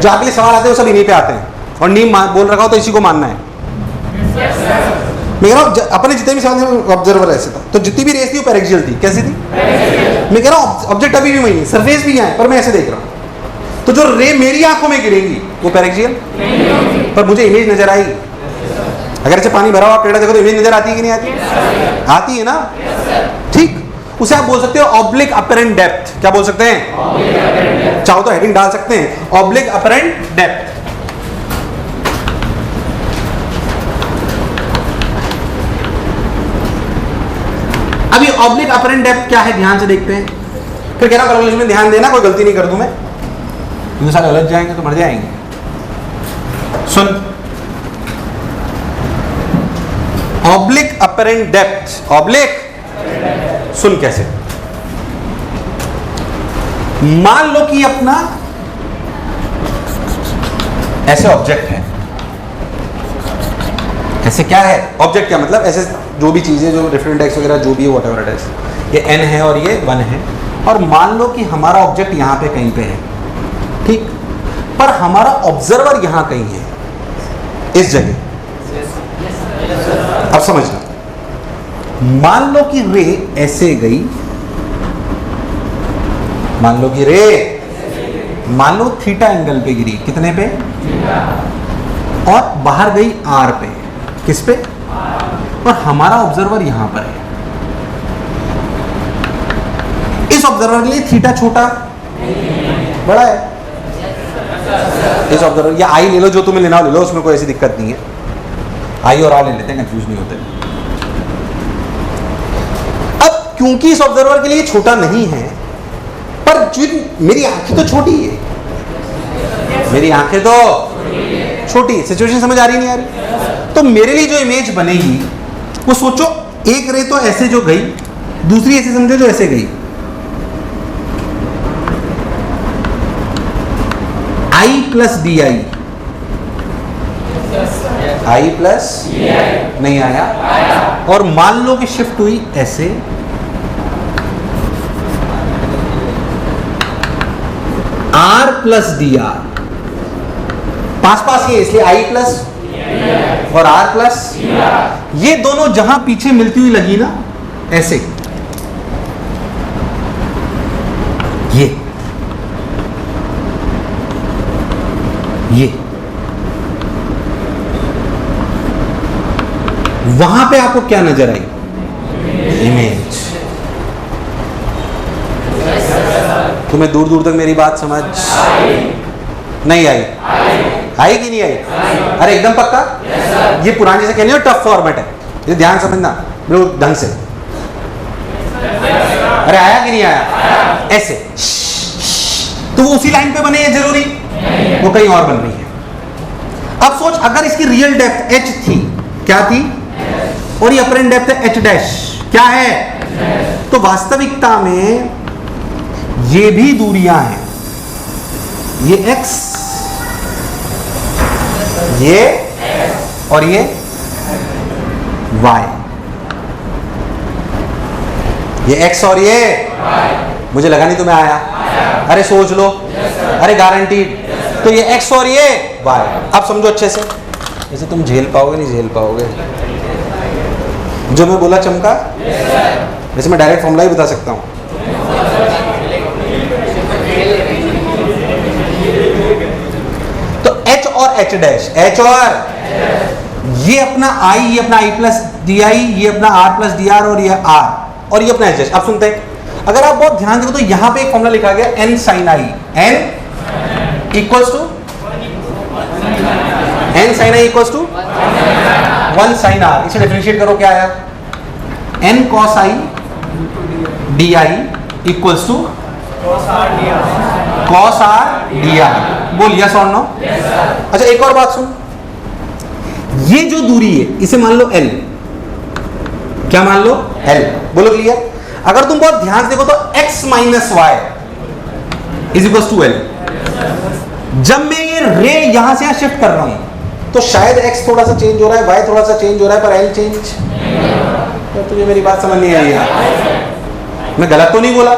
जो अगले सवाल आते हैं वो सब इन्हीं पे आते हैं, और नीम बोल रखा हो तो इसी को मानना है। मैं कह रहा हूँ अपने जितने भी सवाल ऑब्जर्वर ऐसे था, तो जितनी भी रेस थी वो पैरेक्सियल थी। कैसी थी? मैं कह रहा हूँ ऑब्जेक्ट अभी भी वही है, सरफेस भी है, पर मैं ऐसे देख रहा हूँ। तो जो रे मेरी आंखों में गिरेंगी वो पैरेक्सियल, पर मुझे इमेज नजर आई। अगर ऐसे पानी भरा हुआ टेढ़ा देखो तो इमेज नजर आती है कि नहीं आती? आती है ना? ठीक, उसे आप बोल सकते हो ऑब्लिक अपरेंट डेप्थ। क्या बोल सकते हैं? चाहो तो हेडिंग डाल सकते हैं, ऑब्लिक अपरेंट डेप्थ। अभी ऑब्लिक अपरेंट डेप्थ क्या है ध्यान से देखते हैं, फिर कह रहा कैलकुलेशन में ध्यान देना, कोई गलती नहीं कर दूं मैं, क्योंकि सारे उलझ जाएंगे तो मर जाएंगे। सुन, ऑब्लिक अपरेंट डेप्थ, ऑब्लिक, सुन कैसे, मान लो कि अपना ऐसे ऑब्जेक्ट है, ऐसे क्या है ऑब्जेक्ट, क्या मतलब ऐसे जो भी चीजें जो डिफरेंट एक्स वगैरह जो भी है व्हाटएवर इट इज, ये n है और ये 1 है, और मान लो कि हमारा ऑब्जेक्ट यहां पे कहीं पे है, ठीक, पर हमारा ऑब्जर्वर यहां कहीं है, इस जगह। अब समझना, मान लो कि रे ऐसे गई, मान लो कि रे, मान लो थीटा एंगल पे गिरी, कितने पे, और बाहर गई आर पे, किस पे, और हमारा ऑब्जर्वर यहां पर है। इस ऑब्जर्वर के लिए थीटा छोटा बड़ा है, इस ऑब्जर्वर, या आई ले लो, जो तुम्हें लेना हो ले लो, उसमें कोई ऐसी दिक्कत नहीं है, आई और आर ले लेते हैं, कंफ्यूज नहीं होते। अब क्योंकि इस ऑब्जर्वर के लिए छोटा नहीं है, पर मेरी आंखें तो छोटी है, मेरी आंखें तो छोटी, सिचुएशन समझ आ रही नहीं आ रही, तो मेरे लिए जो इमेज बनेगी वो सोचो, एक रे तो ऐसे जो गई, दूसरी ऐसे समझो जो ऐसे गई, I plus D I, I plus नहीं आया, और मान लो कि शिफ्ट हुई ऐसे, आर प्लस डी आर, पास पास ये, इसलिए आई प्लस और आर प्लस, ये दोनों जहां पीछे मिलती हुई लगी ना ऐसे, ये वहां पे आपको क्या नजर आई, इमेज। तुम्हें दूर दूर तक मेरी बात समझ नहीं आई, आई कि नहीं आई, अरे एकदम पक्का, ये पुराने जैसे कहने हो टफ फॉर्मेट है, ये ध्यान समझना बिल्कुल ढंग से, अरे आया कि नहीं आया, ऐसे, तो वो उसी लाइन पे बने है जरूरी, वो कहीं और बन रही है। अब सोच, अगर इसकी रियल डेप्थ h थी, क्या थी, और ये अपरेंट डेप्थ है h डैश, क्या है, तो वास्तविकता में ये भी दूरियां हैं, ये x, ये और ये y, ये x और ये y। मुझे लगा नहीं तुम्हें आया, अरे सोच लो, अरे गारंटीड, तो ये x और ये y। अब समझो अच्छे से, जैसे तुम झेल पाओगे नहीं झेल पाओगे, जो मैं बोला चमका, वैसे मैं डायरेक्ट फॉर्मूला ही बता सकता हूं, तो h और h डैश, h और ये अपना i, ये अपना i प्लस डी आई, ये अपना r प्लस डी आर, और ये r, और ये अपना h डैश। अब सुनते हैं, अगर आप बहुत ध्यान देखो तो यहां पे एक फॉर्मूला लिखा गया n sin i, n equals to, n sin i equals to 1 sin r, इसे डिफरेंशिएट करो, क्या आया, n cos i d I equals to cos r d I. बोल यस और नो। अच्छा एक और बात सुन, ये जो दूरी है इसे मान लो l, क्या मान लो, l, बोलो क्लियर। अगर तुम बहुत ध्यान से देखो तो x minus y is equal to l। जब मैं ये रे यहां से यहां शिफ्ट कर रहा हूं तो शायद x थोड़ा सा चेंज हो रहा है, y थोड़ा सा चेंज हो रहा है, पर l चेंज, तो तुझे मेरी बात समझ नहीं आई है, मैं गलत तो नहीं बोला,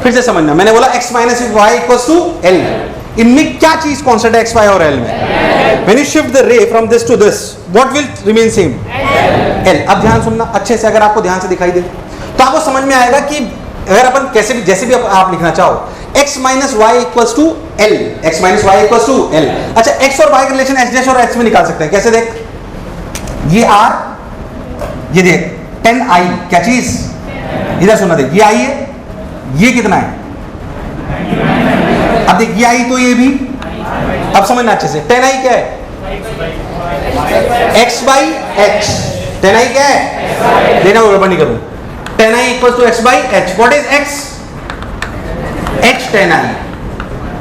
फिर से समझना, मैंने बोला x minus y equal to l, इनमें क्या चीज कांस्टेंट है x y और l में, when you shift the ray from this to this what will remain same, l। अब ध्यान सुनना अच्छे से, अगर आपको ध्यान से दिखाई दे तो आपको समझ में आएगा कि अगर अपन कैसे भी जैसे भी आप लिखना चाहो, x minus y equals to l, x minus y equals to l। अच्छा x और y का रिलेशन h डैश और h में निकाल सकते हैं, कैसे देख, ये r, ये देख 10i, क्या चीज, इधर सुनना देख, ये i है, ये कितना है, अब देख ये i तो ये भी, अब समझना अच्छे से, 10i क्या है, x बाई h, 10i क्या है, लेना वो गड़बड़ नहीं करूं, tan i equal to x by h. What is x? h tan i.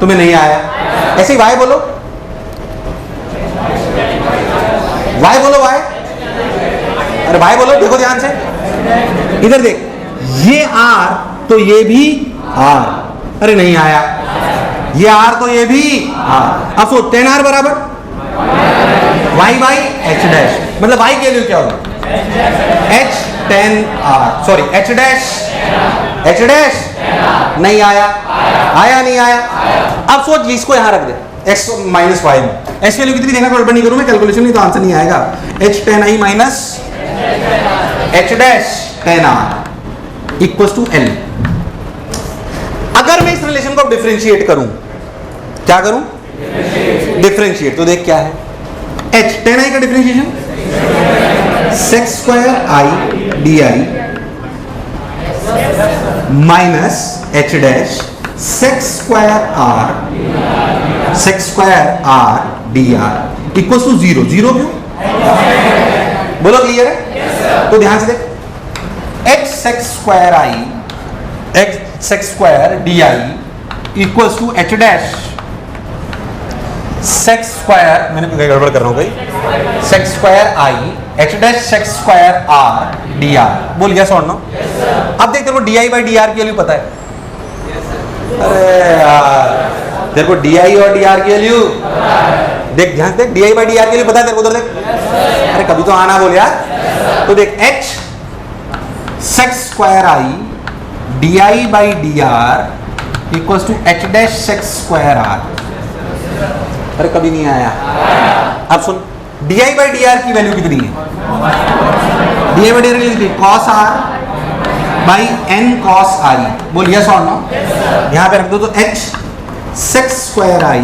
तुम्हें नहीं आया, ऐसे ही y बोलो, y बोलो, y. अरे y बोलो, देखो ध्यान से, इधर देख, ये r तो ये भी r. अरे नहीं आया, ये r तो ये भी r. अब सो tan r बराबर y बाई h डैश, मतलब y के लिए क्या होगा? h tan r, sorry h dash, h dash. नहीं आया, आया नहीं आया. अब सोच, इसको यहां रख दे x माइनस वाई में. x वैल्यू कितनी देखना, गड़बड़ नहीं करूं मैं कैलकुलेशन, नहीं तो आंसर नहीं आएगा. h tan i minus h dash tan r equals to l. अगर मैं इस रिलेशन को डिफरेंशिएट करूं, क्या करूं? डिफरेंशिएट. तो देख क्या है, h tan i का differentiation sec square i di minus h dash sec square r dr equals to 0. 0 क्यों? बोलो क्लियर है? yes, तो ध्यान से देख, h sec square i x sec square di equals to h dash sec square, मैंने गड़बड़ कर रहा हूं भाई, sec square i h dash sec square r dr. बोल यस और नो? अब देख, तेरे को di बाई dr की वैल्यू पता है? अरे यार, तेरे को di और dr की वैल्यू देख, ध्यान देख, di बाई dr की वैल्यू पता है तेरे को? उधर देख, अरे कभी तो आना बोल यार. तो देख, h sec square i di by dr equals to h dash sec square r. अरे कभी नहीं आया. अब सुन, di बाई dr की वैल्यू कितनी है? di बाई dr की value cos r by n cos i. बोल यस और नो? यहां पे रख दो. तो h sec square i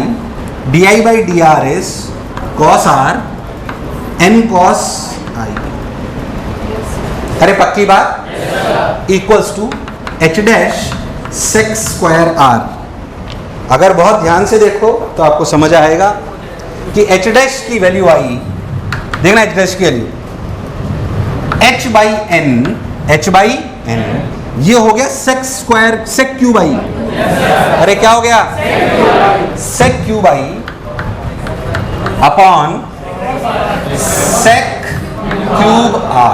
di by dr is cos r n cos i. अरे पक्की बात, equals to h dash sec square r. अगर बहुत ध्यान से देखो तो आपको समझ आएगा कि h डैश की वैल्यू आई, देखना h डैश की वैल्यू h बाई n, ये हो गया sec स्क्वायर sec क्यूब आई. अरे क्या हो गया? sec क्यूब आई अपॉन sec क्यूब r.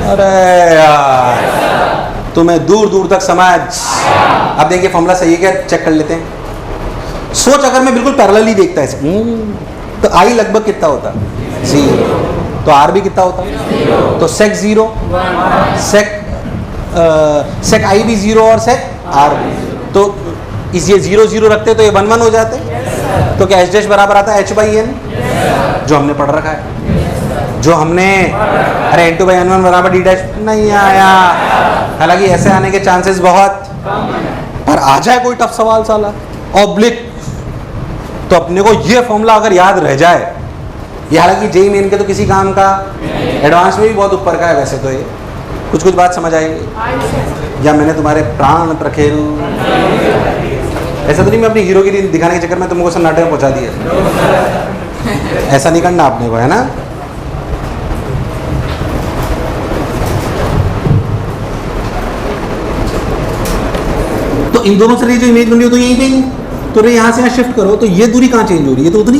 अरे यार, तुम्हें दूर दूर तक समझ. अब देखिए फॉर्मूला सही है क्या, चेक कर लेते हैं. सोच, अगर मैं बिल्कुल पैरेलली देखता है तो आई लगभग कितना होता? 0. तो आर भी कितना होता? तो sec 0, sec आई भी 0 और sec आर भी. तो इस ये 0 0 रखते तो ये 1 1 हो जाते. तो क्या h डैश बराबर आता है h बाई एन, जो हमने पढ़ रखा है, जो हमने, अरे n2 बाई n1 बराबर d डैश. नहीं आया. हालांकि ऐसे आने के चांसेस बहुत, पर आ जाए कोई टफ सवाल साला ऑब्लिक, तो अपने को ये फॉर्मूला अगर याद रह जाए, ये हालांकि जेई मेन के तो किसी काम का, एडवांस में भी बहुत ऊपर का है वैसे तो. ये कुछ कुछ बात समझ आएगी, या मैंने तुम्हारे प्राण प्रखेरु, ऐसा तो नहीं मैं अपनी हीरोगिरी दिखाने के चक्कर में तुमको सन्नाटे में पहुंचा दिया. ऐसा नहीं करना आपने को, है ना? तो इन दोनों से जो इमेज बन रही हो तो यहीं पे ही, तो रे यहाँ से यहाँ शिफ्ट करो तो ये दूरी कहाँ चेंज हो रही है? तो उतनी,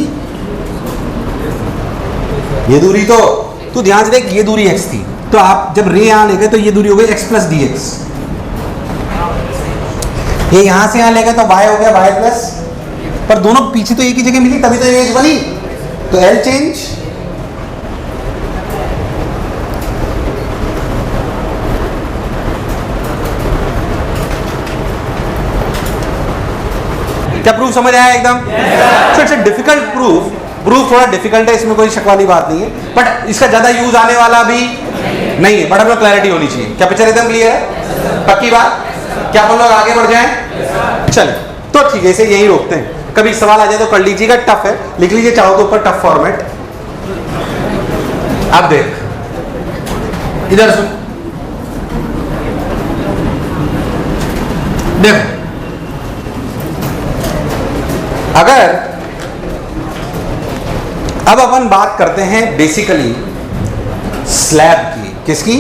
ये दूरी तो तू ध्यान से देख, ये दूरी x थी, तो आप जब रे यहाँ ले गए तो ये दूरी हो गई x प्लस डी एक्स. ये यहाँ से यहाँ ले गए तो y हो गया y प्लस, पर दोनों पीछे तो एक ही जगह मिली तभी तो इमेज बनी. तो l चेंज, क्या प्रूफ समझ आया एकदम? So it's a difficult proof. Proof थोड़ा डिफिकल्ट है, इसमें कोई शक वाली बात नहीं है, बट इसका ज्यादा यूज आने वाला भी नहीं है. बट अपना क्लैरिटी होनी चाहिए. क्या पिक्चर एकदम क्लियर है? पक्की बात? क्या हम लोग आगे बढ़ जाएं? चलिए, तो ठीक है, इसे यही रोकते हैं. कभी सवाल आ जाए तो कर लीजिएगा, टफ है लिख लीजिए चाहो तो ऊपर टफ फॉर्मेट. अब देख, इधर सुन, देखो, अगर अब अपन बात करते हैं बेसिकली स्लैब की, किसकी?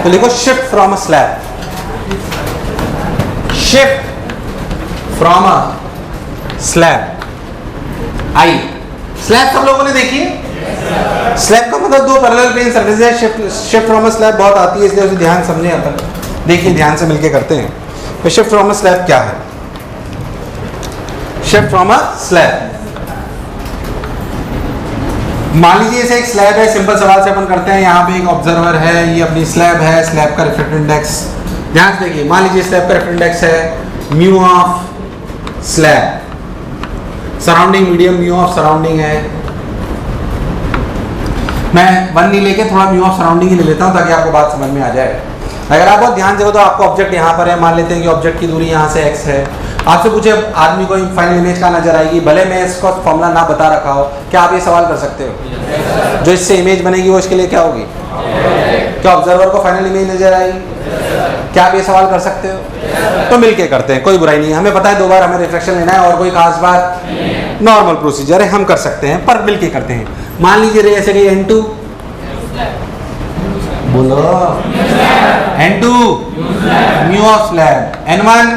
तो लिखो shift from a slab, shift from a slab. I slab सब लोगों ने देखी है। स्लैब का मतलब दो पैरेलल प्लेन सरफेस है। शिफ्ट फ्रॉम अ स्लैब बहुत आती है, इसलिए उसे ध्यान समझें अपन। देखिए ध्यान से मिलके करते हैं। तो शिफ्ट फ्रॉम अ स्लैब क्या है? शिफ्ट फ्रॉम अ स्लैब, मान लीजिए इसे एक स्लैब है। सिंपल सवाल से अपन करते हैं। यहाँ पे एक ऑब्जर्वर है, ये अपनी स्लैब है। स्लैब का रिफ्रैक्टिव इंडेक्स ध्यान से देखिए। मान लीजिए स्लैब का रिफ्रैक्टिव इंडेक्स है mu of slab, surrounding medium mu of surrounding है। मैं 1 नहीं लेके थोड़ा म्यू ऑफ सराउंडिंग ही ले लेता हूँ ताकि आपको बात समझ में आ जाए। अगर आप बहुत ध्यान से हो तो आपको ऑब्जेक्ट यहाँ पर है, मान लेते हैं कि ऑब्जेक्ट की दूरी यहाँ से x है। आपसे पूछे आदमी को फाइनल इमेज का नजर आएगी, भले मैं इसका फॉर्मूला ना बता रखा हो, क्या आप ये सवाल कर सकते हो? जो इससे इमेज बनेगी वो इसके लिए क्या होगी? क्या ऑब्जर्वर को फाइनल इमेज नजर आएगी? क्या आप ये सवाल कर सकते हो? तो मिलके करते हैं, कोई बुराई नहीं है। हमें पता है 2 बार हमें रिफ्लेक्शन लेना है और कोई खास बात, नॉर्मल प्रोसीजर है, हम कर सकते हैं, पर मिलके करते हैं। मान लीजिए जैसे कि N2, बोलो N2 mu of slab, N1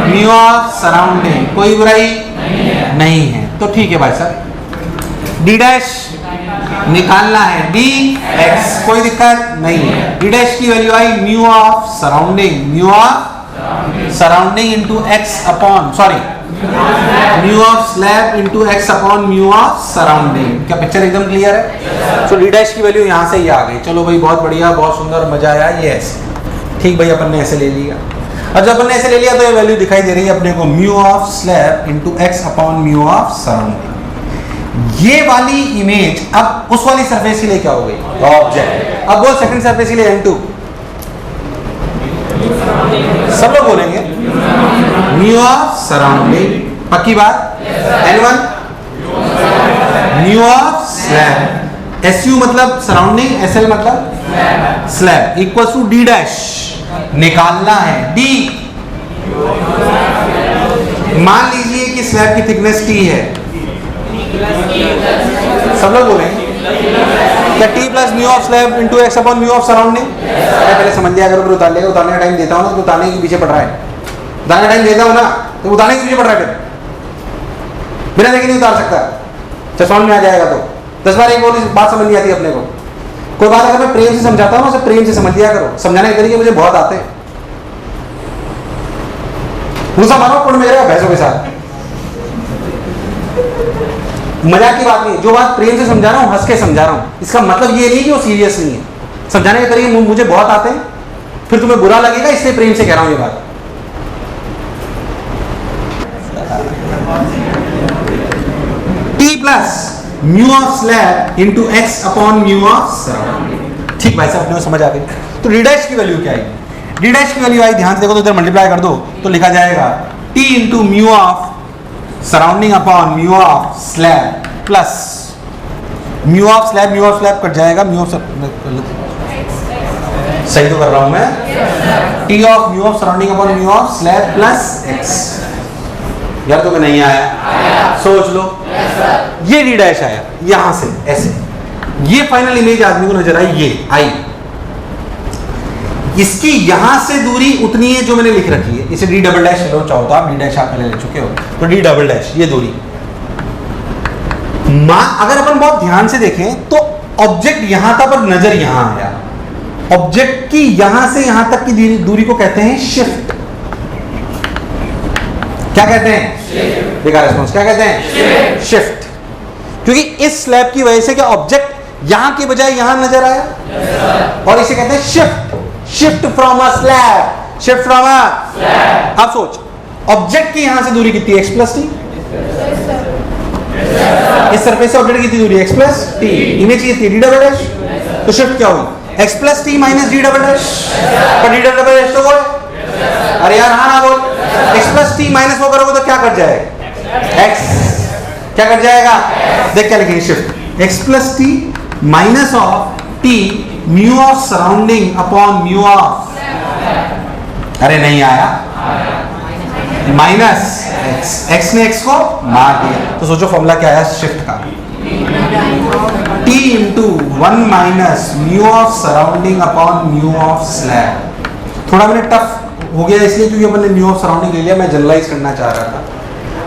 mu of surrounding, कोई बुराई नहीं है। तो ठीक है भाई साहब, D डैश निकालना है, dx, कोई दिक्कत नहीं है। D डैश की value I mu of surrounding, mu of surrounding into x upon, sorry mu of slab into x upon mu of surrounding. क्या पिक्चर एकदम क्लियर है? तो D डैश की वैल्यू यहाँ से ही आ गई। चलो भाई बहुत बढ़िया, बहुत सुंदर, मजा आया। ये ऐसे ठीक भाई, अपन ने ऐसे ले लिया। अब जब अपन ने ऐसे ले लिया तो ये वैल्यू दिखाई दे रही है अपने को, mu of slab into x upon mu of surrounding. ये वाली इमेज अब उस वाली सरफेस के लिए क्या हो गई? ऑब्जेक्ट। अब वो सेकंड सरफेस के लिए N2, सब लोग बोलेंगे म्यू ऑफ सराउंडिंग, पक्की बात। N1 mu of slab, SU मतलब सराउंडिंग, SL मतलब slab, equal to D dash निकालना है। D मान लीजिए कि स्लैब की थिकनेस T है, सब लोग बोलेंगे क्या? T plus mu of slab into x upon mu of surrounding. पहले समझ लिया करो, फिर उतारने का टाइम देता हूँ ना, तो उतारने के पीछे पड़ रहा है। उतारने का टाइम देता हूँ ना, तो उतारने के पीछे पड़ रहा है, फिर बिना देखे नहीं उतार सकता। चश्मा में आ जाएगा तो 10 बार एक बात समझ नहीं आती अपने को। कोई बात अगर मैं प्रेम से समझाता हूँ ना, उसे प्रेम से समझ लिया करो। समझाने के तरीके मुझे बहुत आते हैं। गुस्सा मारो कुंड में रहेगा भैंसों के साथ, मजाक की बात नहीं। जो बात प्रेम से समझा रहा हूँ, हंस के समझा रहा हूँ, इसका मतलब ये नहीं कि वो सीरियस नहीं है। समझाने के तरीके मुझे बहुत आते हैं, फिर तुम्हें बुरा लगेगा, इसलिए प्रेम से कह रहा हूँ ये बात। T plus mu of slab into x upon mu of surrounding. ठीक भाई साहब, अपने को समझ आ गई। तो D डैश की वैल्यू क्या आएगी? D डैश की वैल्यू आई, ध्यान से देखो तो इधर मल्टीप्लाई कर दो तो लिखा जाएगा T into mu of surrounding upon mu of slab plus mu of slab cut जाएगा, म्यू ऑफ सही तो कर रहा हूं मैं, T of mu of surrounding upon mu of slab plus x। यार तो मैं नहीं आया, सोच लो। ये D डैश आया यहां से ऐसे, ये फाइनल इमेज आदमी को नजर आई, ये आई। इसकी यहां से दूरी उतनी है जो मैंने लिख रखी है, इसे D डबल डैश लो चाहो तो आप, D डैश आप पहले ले चुके हो, तो D डबल डैश ये दूरी। अगर अपन बहुत ध्यान से देखें तो ऑब्जेक्ट यहां था पर नजर यहां आया। ऑब्जेक्ट की यहां से यहां तक की दूरी को कहते हैं शिफ्ट। क्या कहते हैं? देखा रिस्पॉन्स, क्या कहते हैं? शिफ्ट। क्योंकि इस स्लैब की वजह से क्या ऑब्जेक्ट यहां के बजाय यहां नजर आया, और इसे कहते हैं shift. Shift from a slab, shift from a slab. अब सोच, ऑब्जेक्ट की यहां से दूरी कितनी है? x plus T. इस सरफेस से ऑब्जेक्ट की दूरी x प्लस टी, इमेज की थी D डबल डैश, तो शिफ्ट क्या हुई? x plus T minus D double dash, पर D डबल डैश तो बोल, अरे यार हाँ ना बोल। x प्लस टी माइनस वो करोगे तो क्या कट जाएगा? x क्या कट जाएगा? देख क्या लिखेंगे, shift x plus T minus of t mu of surrounding upon mu of, अरे नहीं आया, माइनस x ने x को मार दिया। तो सोचो फॉर्मूला क्या आया शिफ्ट का? T into 1 minus mu of surrounding upon mu of slab. थोड़ा मैंने टफ हो गया इसलिए क्योंकि अपन ने म्यू ऑफ सराउंडिंग ले लिया, मैं जनरलाइज करना चाह रहा था।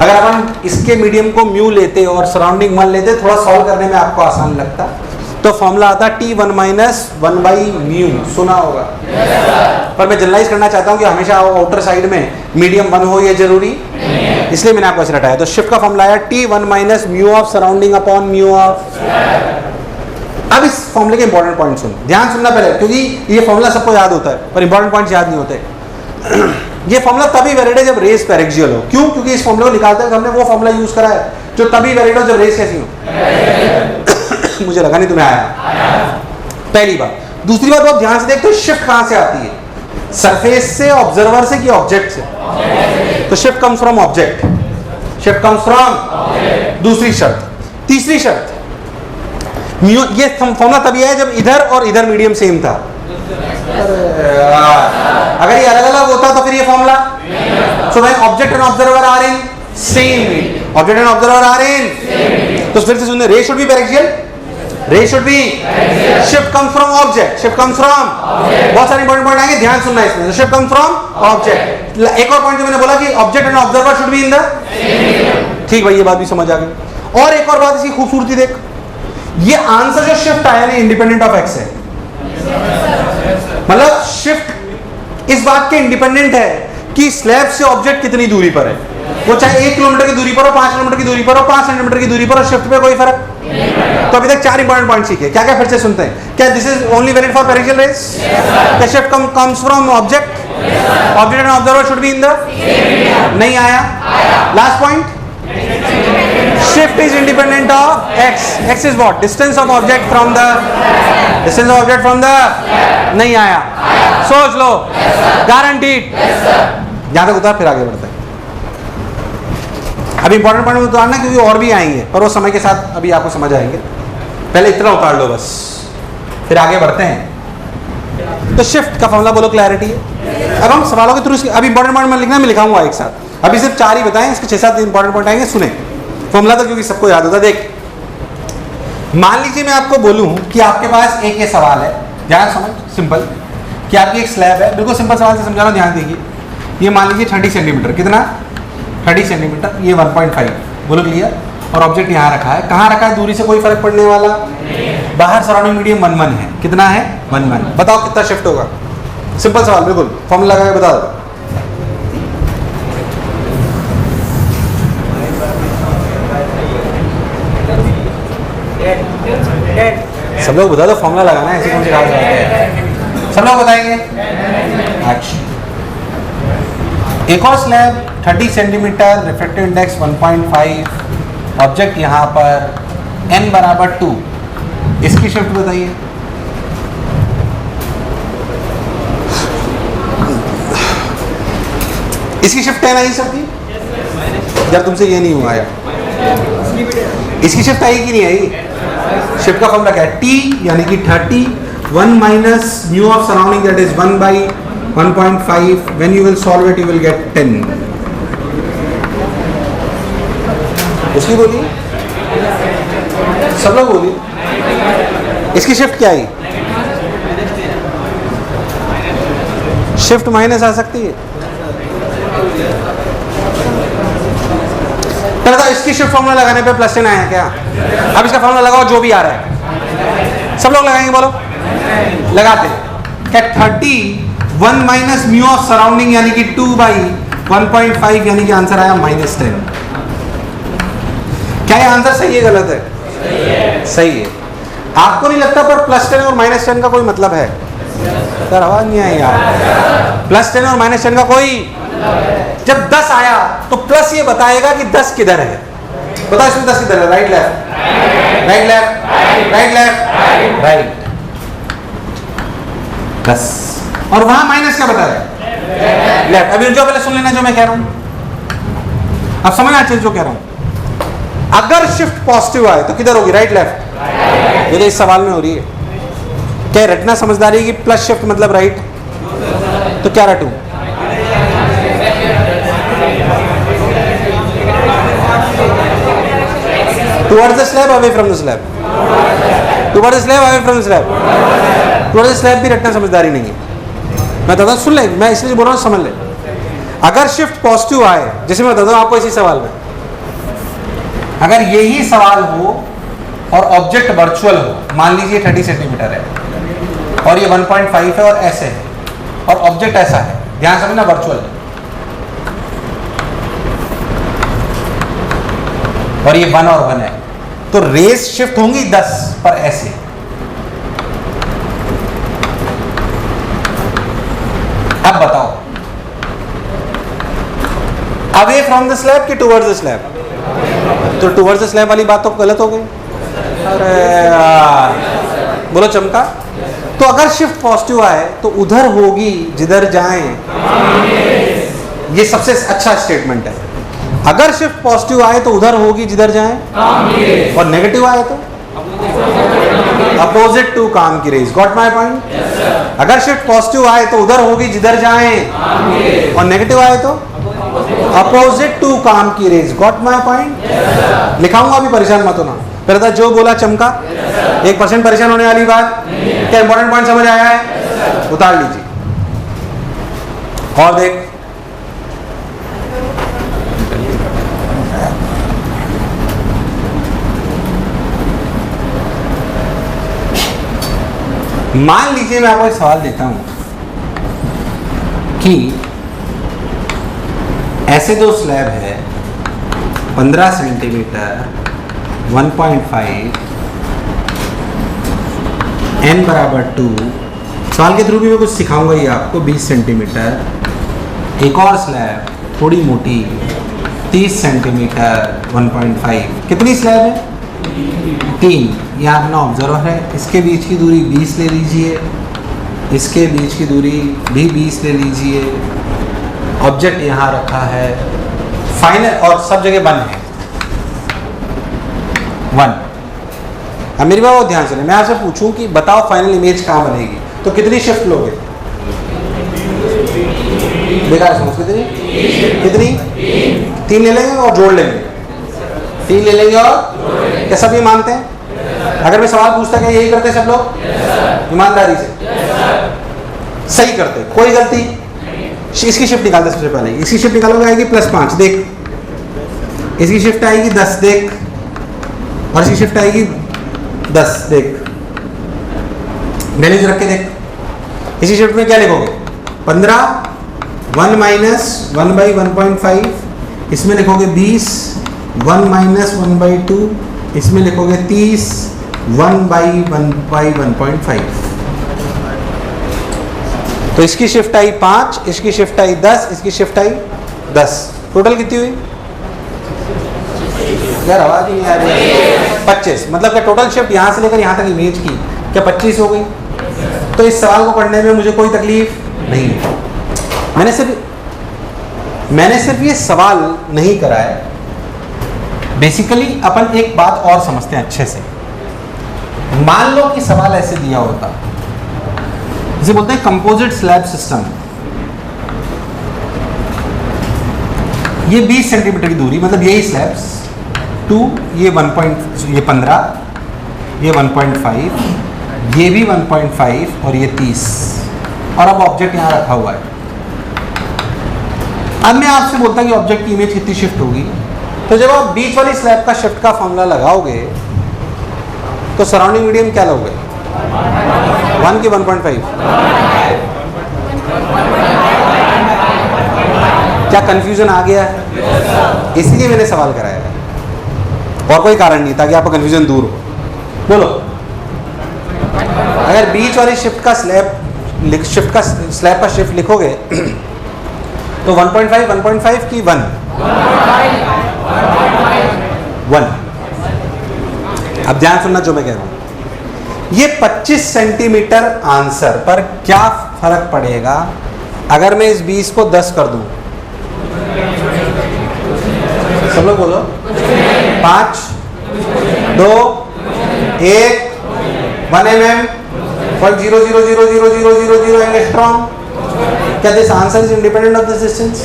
अगर अपन इसके मीडियम को म्यू लेते और सराउंडिंग 1 लेते, थोड़ा सॉल्व करने में आपको आसान लगता। तो फॉर्मूला आता T1 माइनस 1 बाई म्यू, सुना होगा। पर मैं जनरलाइज करना चाहता हूँ कि हमेशा आउटर साइड में मीडियम 1 हो, ये जरूरी इसलिए मैंने आपको ऐसे रटाया। तो शिफ्ट का फॉर्मूला आया T1 minus mu of surrounding upon mu of. अब इस फॉर्मूले के इंपॉर्टेंट पॉइंट सुन, ध्यान सुनना पहले, क्योंकि ये फॉर्मूला सबको याद होता है पर इंपॉर्टेंट पॉइंट्स याद नहीं होते। ये फॉर्मूला तभी वैलिड है जब रेस पैरेक्सियल हो। क्यों? क्योंकि इस फॉर्मूले को निकालते हैं हमने वो फॉर्मूला यूज करा है जो तभी वैलिड हो जब रेस कैसी हो। मुझे लगा नहीं तुम्हें आया। पहली बात। दूसरी बात, आप ध्यान से देखते हो शिफ्ट कहां से आती है? सरफेस से, ऑब्जर्वर से कि ऑब्जेक्ट से? तो shift comes from object, shift comes from. दूसरी शर्त। तीसरी शर्त, ये फॉर्मूला तभी है जब इधर और इधर मीडियम सेम था। अगर ये अलग अलग होता तो फिर ये formula. So when object and observer are in same, object and observer are in, तो फिर से सुनने, ray should be paraxial, ray should be, shift comes from object, shift comes from, बहुत सारे इंपॉर्टेंट पॉइंट आएंगे, ध्यान सुनना इसमें। Shift comes from object. एक और पॉइंट जो मैंने बोला कि object and observer should be in the, ठीक भाई, ये बात भी समझ आ गई। और एक और बात इसकी खूबसूरती देख, ये आंसर जो शिफ्ट आया ना इंडिपेंडेंट ऑफ एक्स है। मतलब शिफ्ट इस बात के इंडिपेंडेंट है कि स्लैब से ऑब्जेक्ट कितनी दूरी पर है, वो चाहे 1 किलोमीटर की दूरी पर हो, 5 किलोमीटर की दूरी पर हो, 5 सेंटीमीटर की दूरी पर हो, शिफ्ट पे कोई फर्क। तो अभी तक 4 इंपॉर्टेंट पॉइंट सीखे। क्या क्या फिर से सुनते हैं? क्या this is only valid for paraxial rays? क्या shift comes from object, object and observer should be in the, नहीं आया। Last point, shift is independent of x. x is what? Distance of object from the, distance of object from the, नहीं आया। सोच लो, guaranteed. जहां तक उतार, फिर आगे बढ़ते हैं। अभी इंपॉर्टेंट पॉइंट उतारना क्योंकि और भी आएंगे, पर वो समय के साथ अभी आपको समझ आएंगे। पहले इतना उतार लो बस, फिर आगे बढ़ते हैं। तो शिफ्ट का फॉर्मूला बोलो, क्लैरिटी है। अब हम सवालों के थ्रू अभी इंपॉर्टेंट पॉइंट मैं लिखना, मैं लिखाऊंगा एक साथ। अभी सिर्फ 4 ही बताएं, इसके 6-7 इंपॉर्टेंट पॉइंट आएंगे, सुने फॉर्मूला तो क्योंकि सबको याद होता है। देख, मान लीजिए मैं आपको बोलूं कि आपके पास एक ये सवाल है, ध्यान समझ, सिंपल, कि आपकी एक स्लैब है, बिल्कुल सिंपल सवाल से समझा रहा हूं, ध्यान देखिए। ये मान लीजिए 30 सेंटीमीटर, कितना? 30 सेंटीमीटर, ये 1.5, बोलो क्लियर। और ऑब्जेक्ट यहाँ रखा है, कहाँ रखा है? दूरी से कोई फर्क पड़ने वाला, बाहर सराउंडिंग मीडियम 1 है, कितना है? 1 बताओ कितना शिफ्ट होगा? सिंपल सवाल, बिल्कुल फॉर्मूला लगा के बता दो। सब लोग बता दो, फॉर्मूला लगाना है, ऐसी कौन सी बात है? सब लोग बताएंगे। अच्छा, एक और slab 30 centimetre, refractive index 1.5, object यहाँ पर n बराबर 2, इसकी शिफ्ट बताइए। इसकी शिफ्ट है ना ही सबकी? जब तुमसे ये नहीं हुआ यार, इसकी शिफ्ट आई कि नहीं आई? शिफ्ट का फॉर्मूला क्या है? T यानी कि 30, 1 minus mu of surrounding that is 1 by 1.5, when you will solve it you will get 10। इसकी बोलिए, सब लोग बोलिए, इसकी शिफ्ट क्या आई? शिफ्ट माइनस आ सकती है। पहले तो इसकी शिफ्ट फॉर्मूला लगाने पे +10 आया क्या? अब इसका फॉर्मूला लगाओ जो भी आ रहा है, सब लोग लगाएंगे, बोलो लगाते। क्या 30, 1 माइनस म्यू ऑफ सराउंडिंग यानी कि 2 बाई 1.5 यानी कि आंसर आया -10। क्या ये आंसर सही है गलत है? सही है। आपको नहीं लगता पर +10 और -10 का कोई मतलब है? सर आवाज नहीं आई यार। +10 और -10 का कोई, जब 10 आया तो प्लस ये बताएगा कि 10 किधर है। बताओ इसमें 10 किधर है? Right left, right left, right left, right, 10। और वहां माइनस क्या बताया? लेफ्ट। अभी जो पहले सुन लेना जो मैं कह रहा हूं, अब समझना चाहिए जो कह रहा हूं। अगर शिफ्ट पॉजिटिव आए तो किधर होगी? Right left. ये तो इस सवाल में हो रही है। क्या रटना समझदारी है कि प्लस शिफ्ट मतलब राइट? तो क्या रटूं? Towards the slab, away from the slab, towards the slab, away from the slab. Towards the slab भी रटना समझदारी नहीं है। मैं बताता हूँ, सुन ले, मैं इसलिए बोल रहा हूँ, समझ ले। अगर शिफ्ट पॉजिटिव आए, जैसे मैं बताता हूँ आपको इसी सवाल में, अगर यही सवाल हो और ऑब्जेक्ट वर्चुअल हो, मान लीजिए 30 सेंटीमीटर है और ये 1.5 है और ऐसे है और ऑब्जेक्ट ऐसा है, ध्यान समझना, वर्चुअल है, और ये 1 और 1 है, तो रेज शिफ्ट होंगी 10 पर ऐसे। अब बताओ, अवे फ्रॉम द स्लैब कि टुवर्ड्स द स्लैब? तो टुवर्ड्स द स्लैब वाली बात तो गलत हो गई। अरे यार, बोलो चमका। तो अगर शिफ्ट पॉजिटिव आए तो उधर होगी जिधर जाएं, ये सबसे अच्छा स्टेटमेंट है। अगर शिफ्ट पॉजिटिव आए तो उधर होगी जिधर जाएं, और नेगेटिव आए तो अपोजिट टू काम की रेस। Got my point? अगर शिफ्ट पॉजिटिव आए तो उधर होगी जिधर जाएं, और नेगेटिव आए तो अपोजिट टू काम की रेस। Got my point? लिखाऊंगा अभी, परेशान मत होना। फिर जो बोला चमका, 1% परेशान होने वाली बात। क्या इंपॉर्टेंट पॉइंट समझ आया है? उतार लीजिए और देख, मान लीजिए मैं आपको एक सवाल देता हूं कि ऐसे दो स्लैब है, 15 सेंटीमीटर, 1.5, n बराबर 2। सवाल के थ्रू भी मैं कुछ सिखाऊंगा ही आपको। 20 सेंटीमीटर, एक और स्लैब थोड़ी मोटी, 30 सेंटीमीटर, 1.5। कितनी स्लैब है? 3। यहाँ अपना ऑब्जर्वर है, इसके बीच की दूरी 20 ले लीजिए, इसके बीच की दूरी भी 20 ले लीजिए। ऑब्जेक्ट यहाँ रखा है, फाइनल, और सब जगह 1 है, 1। अब मेरी बात ध्यान से, मैं आपसे पूछूं कि बताओ फाइनल इमेज कहाँ बनेगी, तो कितनी शिफ्ट लोगे? बेकार समझ, कितनी? 3 ले लेंगे और जोड़ लेंगे, 3 ले लेंगे और क्या सब ये मानते हैं? अगर मैं सवाल पूछता क्या यही करते सब लोग? ईमानदारी से सही करते, कोई गलती? इसकी शिफ्ट निकालते सबसे पहले, इसकी शिफ्ट निकालोगे, आएगी +5, देख। इसकी शिफ्ट आएगी 10, देख। और इसकी शिफ्ट आएगी 10, देख। वैल्यूज रख के देख। इसी शिफ्ट में क्या लिखोगे? 15, 1 - 1/1.5, इसमें लिखोगे 20, 1 - 1/2, इसमें लिखोगे 30, 1/1/1.5। तो इसकी शिफ्ट आई 5, इसकी शिफ्ट आई 10, इसकी शिफ्ट आई 10। टोटल कितनी हुई यार? आवाज ही नहीं आ रही। 25। मतलब क्या टोटल शिफ्ट यहाँ से लेकर यहाँ तक इमेज की क्या 25 हो गई? तो इस सवाल को पढ़ने में मुझे कोई तकलीफ नहीं है। मैंने सिर्फ ये सवाल नहीं करा है। बेसिकली अपन एक बात और समझते हैं अच्छे से। मान लो कि सवाल ऐसे दिया होता, जिसे बोलते हैं कंपोजिट स्लैब सिस्टम। ये 20 सेंटीमीटर की दूरी, मतलब यही स्लैब्स 2, ये 15, ये 1.5, ये भी 1.5 और ये 30, और अब ऑब्जेक्ट यहाँ रखा हुआ है। अब मैं आपसे बोलता कि ऑब्जेक्ट की इमेज कितनी शिफ्ट होगी, तो जब आप बीच वाली स्लैब का शिफ्ट का फॉर्मूला लगाओगे तो सराउंडिंग मीडियम क्या लोगे? 1 की 1.5? क्या कंफ्यूजन आ गया है? इसलिए मैंने सवाल कराया है, और कोई कारण नहीं, ताकि आपका कंफ्यूजन दूर हो। बोलो, अगर बीच वाली स्लैब का शिफ्ट लिखोगे तो 1.5, 1.5 की 1। अब ध्यान सुनना जो मैं कह रहा हूं। ये 25 सेंटीमीटर आंसर पर क्या फर्क पड़ेगा अगर मैं इस 20 को 10 कर दूं? सब लोग बोलो। 5, 2, 1, 1 mm, 0.0000000 एंगस्ट्रॉम। क्या this answer is independent of this distance?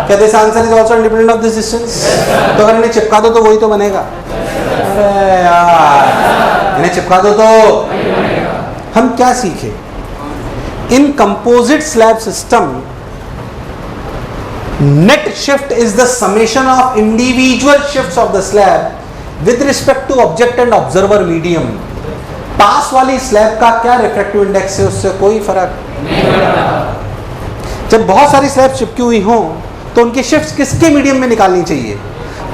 क्या this answer is also independent of this distance? तो अगर इन्हें चिपका दो तो वही तो बनेगा। एफ है यार, इन्हें चिपका दो। तो हम क्या सीखे? In composite slab system net shift is the summation of individual shifts of the slab with respect to object and observer medium. पास वाली स्लैब का क्या रिफ्रैक्टिव इंडेक्स है, उससे कोई फर्क नहीं पड़ता। जब बहुत सारी स्लैब चिपकी हुई हो तो उनकी शिफ्ट्स किसके मीडियम में निकालनी चाहिए?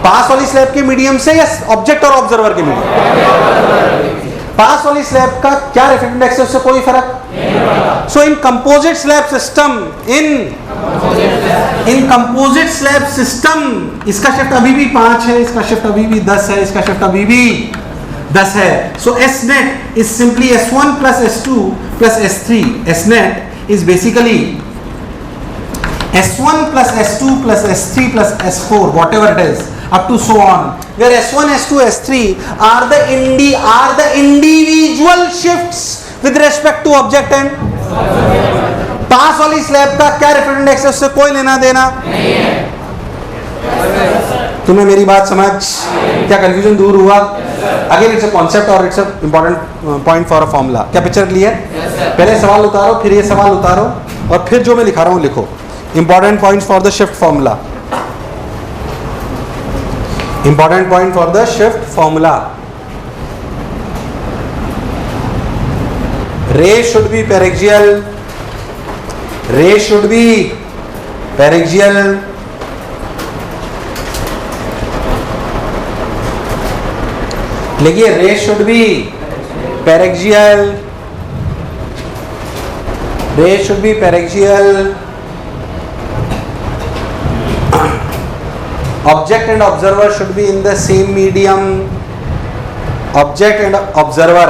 पास वाली स्लैब के मीडियम से या ऑब्जेक्ट और ऑब्जर्वर के मीडियम? पास वाली स्लैब का क्या रिफ्रैक्टिव इंडेक्स है, उससे कोई फर्क नहीं पड़ता। So in composite slab system, in composite slab system, इसका शिफ्ट अभी भी 5 है, इसका शिफ्ट अभी भी 10 है, इसका शिफ्ट अभी भी 10 है। So S net is simply S1 plus S2 plus S3। S net is basically S1 plus S2 plus S3 plus S4, whatever it is, up to so on, where S1, S2, S3 are the individual shifts with respect to object and पास वाली slab का क्या reference index है, उससे कोई लेना देना नहीं है। तुम्हें मेरी बात समझ, क्या कंफ्यूजन दूर हुआ? अगेन इट्स अ कॉन्सेप्ट और it's a important point for a formula. क्या पिक्चर क्लियर? पहले सवाल उतारो, फिर ये सवाल उतारो, और फिर जो मैं लिखा रहा हूं लिखो। Important points for the shift formula. Important point for the shift formula. Ray should be paraxial. Ray should be paraxial. लिखिए, ray should be paraxial. Ray should be paraxial. Object and observer should be in the same medium. Object and observer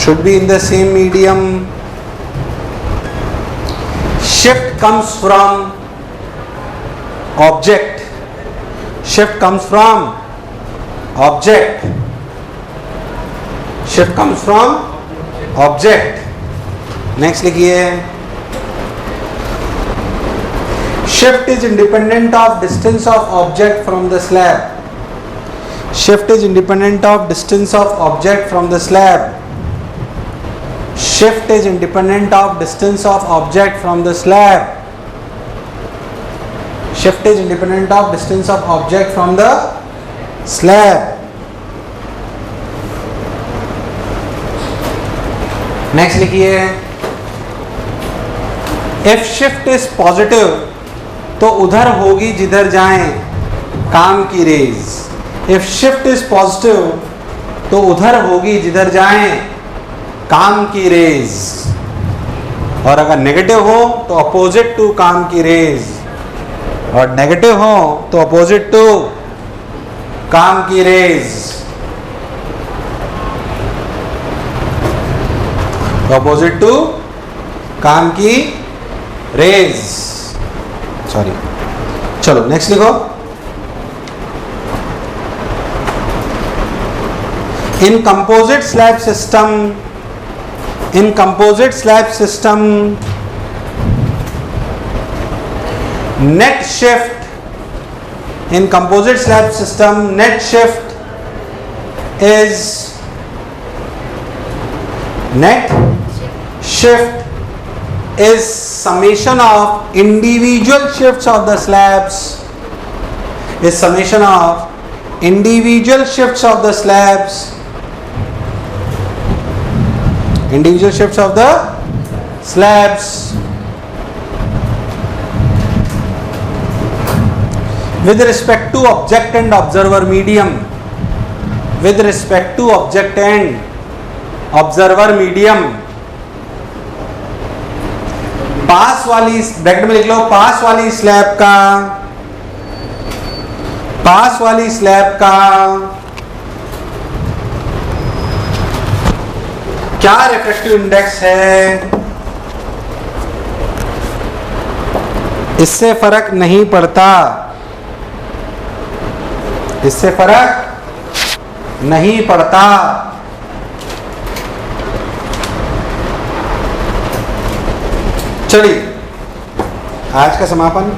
should be in the same medium. Shift comes from object. Shift comes from object. Shift comes from object. Next लिखिए, shift is independent of distance of object from the slab. Shift is independent of distance of object from the slab. Shift is independent of distance of object from the slab. Shift is independent of distance of object from the slab. Next लिखिए, if shift is positive तो उधर होगी जिधर जाएं काम की rays. If shift is positive तो उधर होगी जिधर जाएं काम की रेज, और अगर नेगेटिव हो तो अपोजिट टू काम की रेज, और नेगेटिव हो तो अपोजिट टू काम की रेज। ऑपोजिट टू काम की रेज, सॉरी। चलो नेक्स्ट लिखो, इन composite slab system, in composite slab system net shift, in composite slab system net shift is, net shift is summation of individual shifts of the slabs, is summation of individual shifts of the slabs, individual shifts of the slabs with respect to object and observer medium, with respect to object and observer medium. पास वाली, bracket में लिख लो, पास वाली slab का क्या refractive index है, इससे फर्क नहीं पड़ता, इससे फर्क नहीं पड़ता। चलिए आज का समापन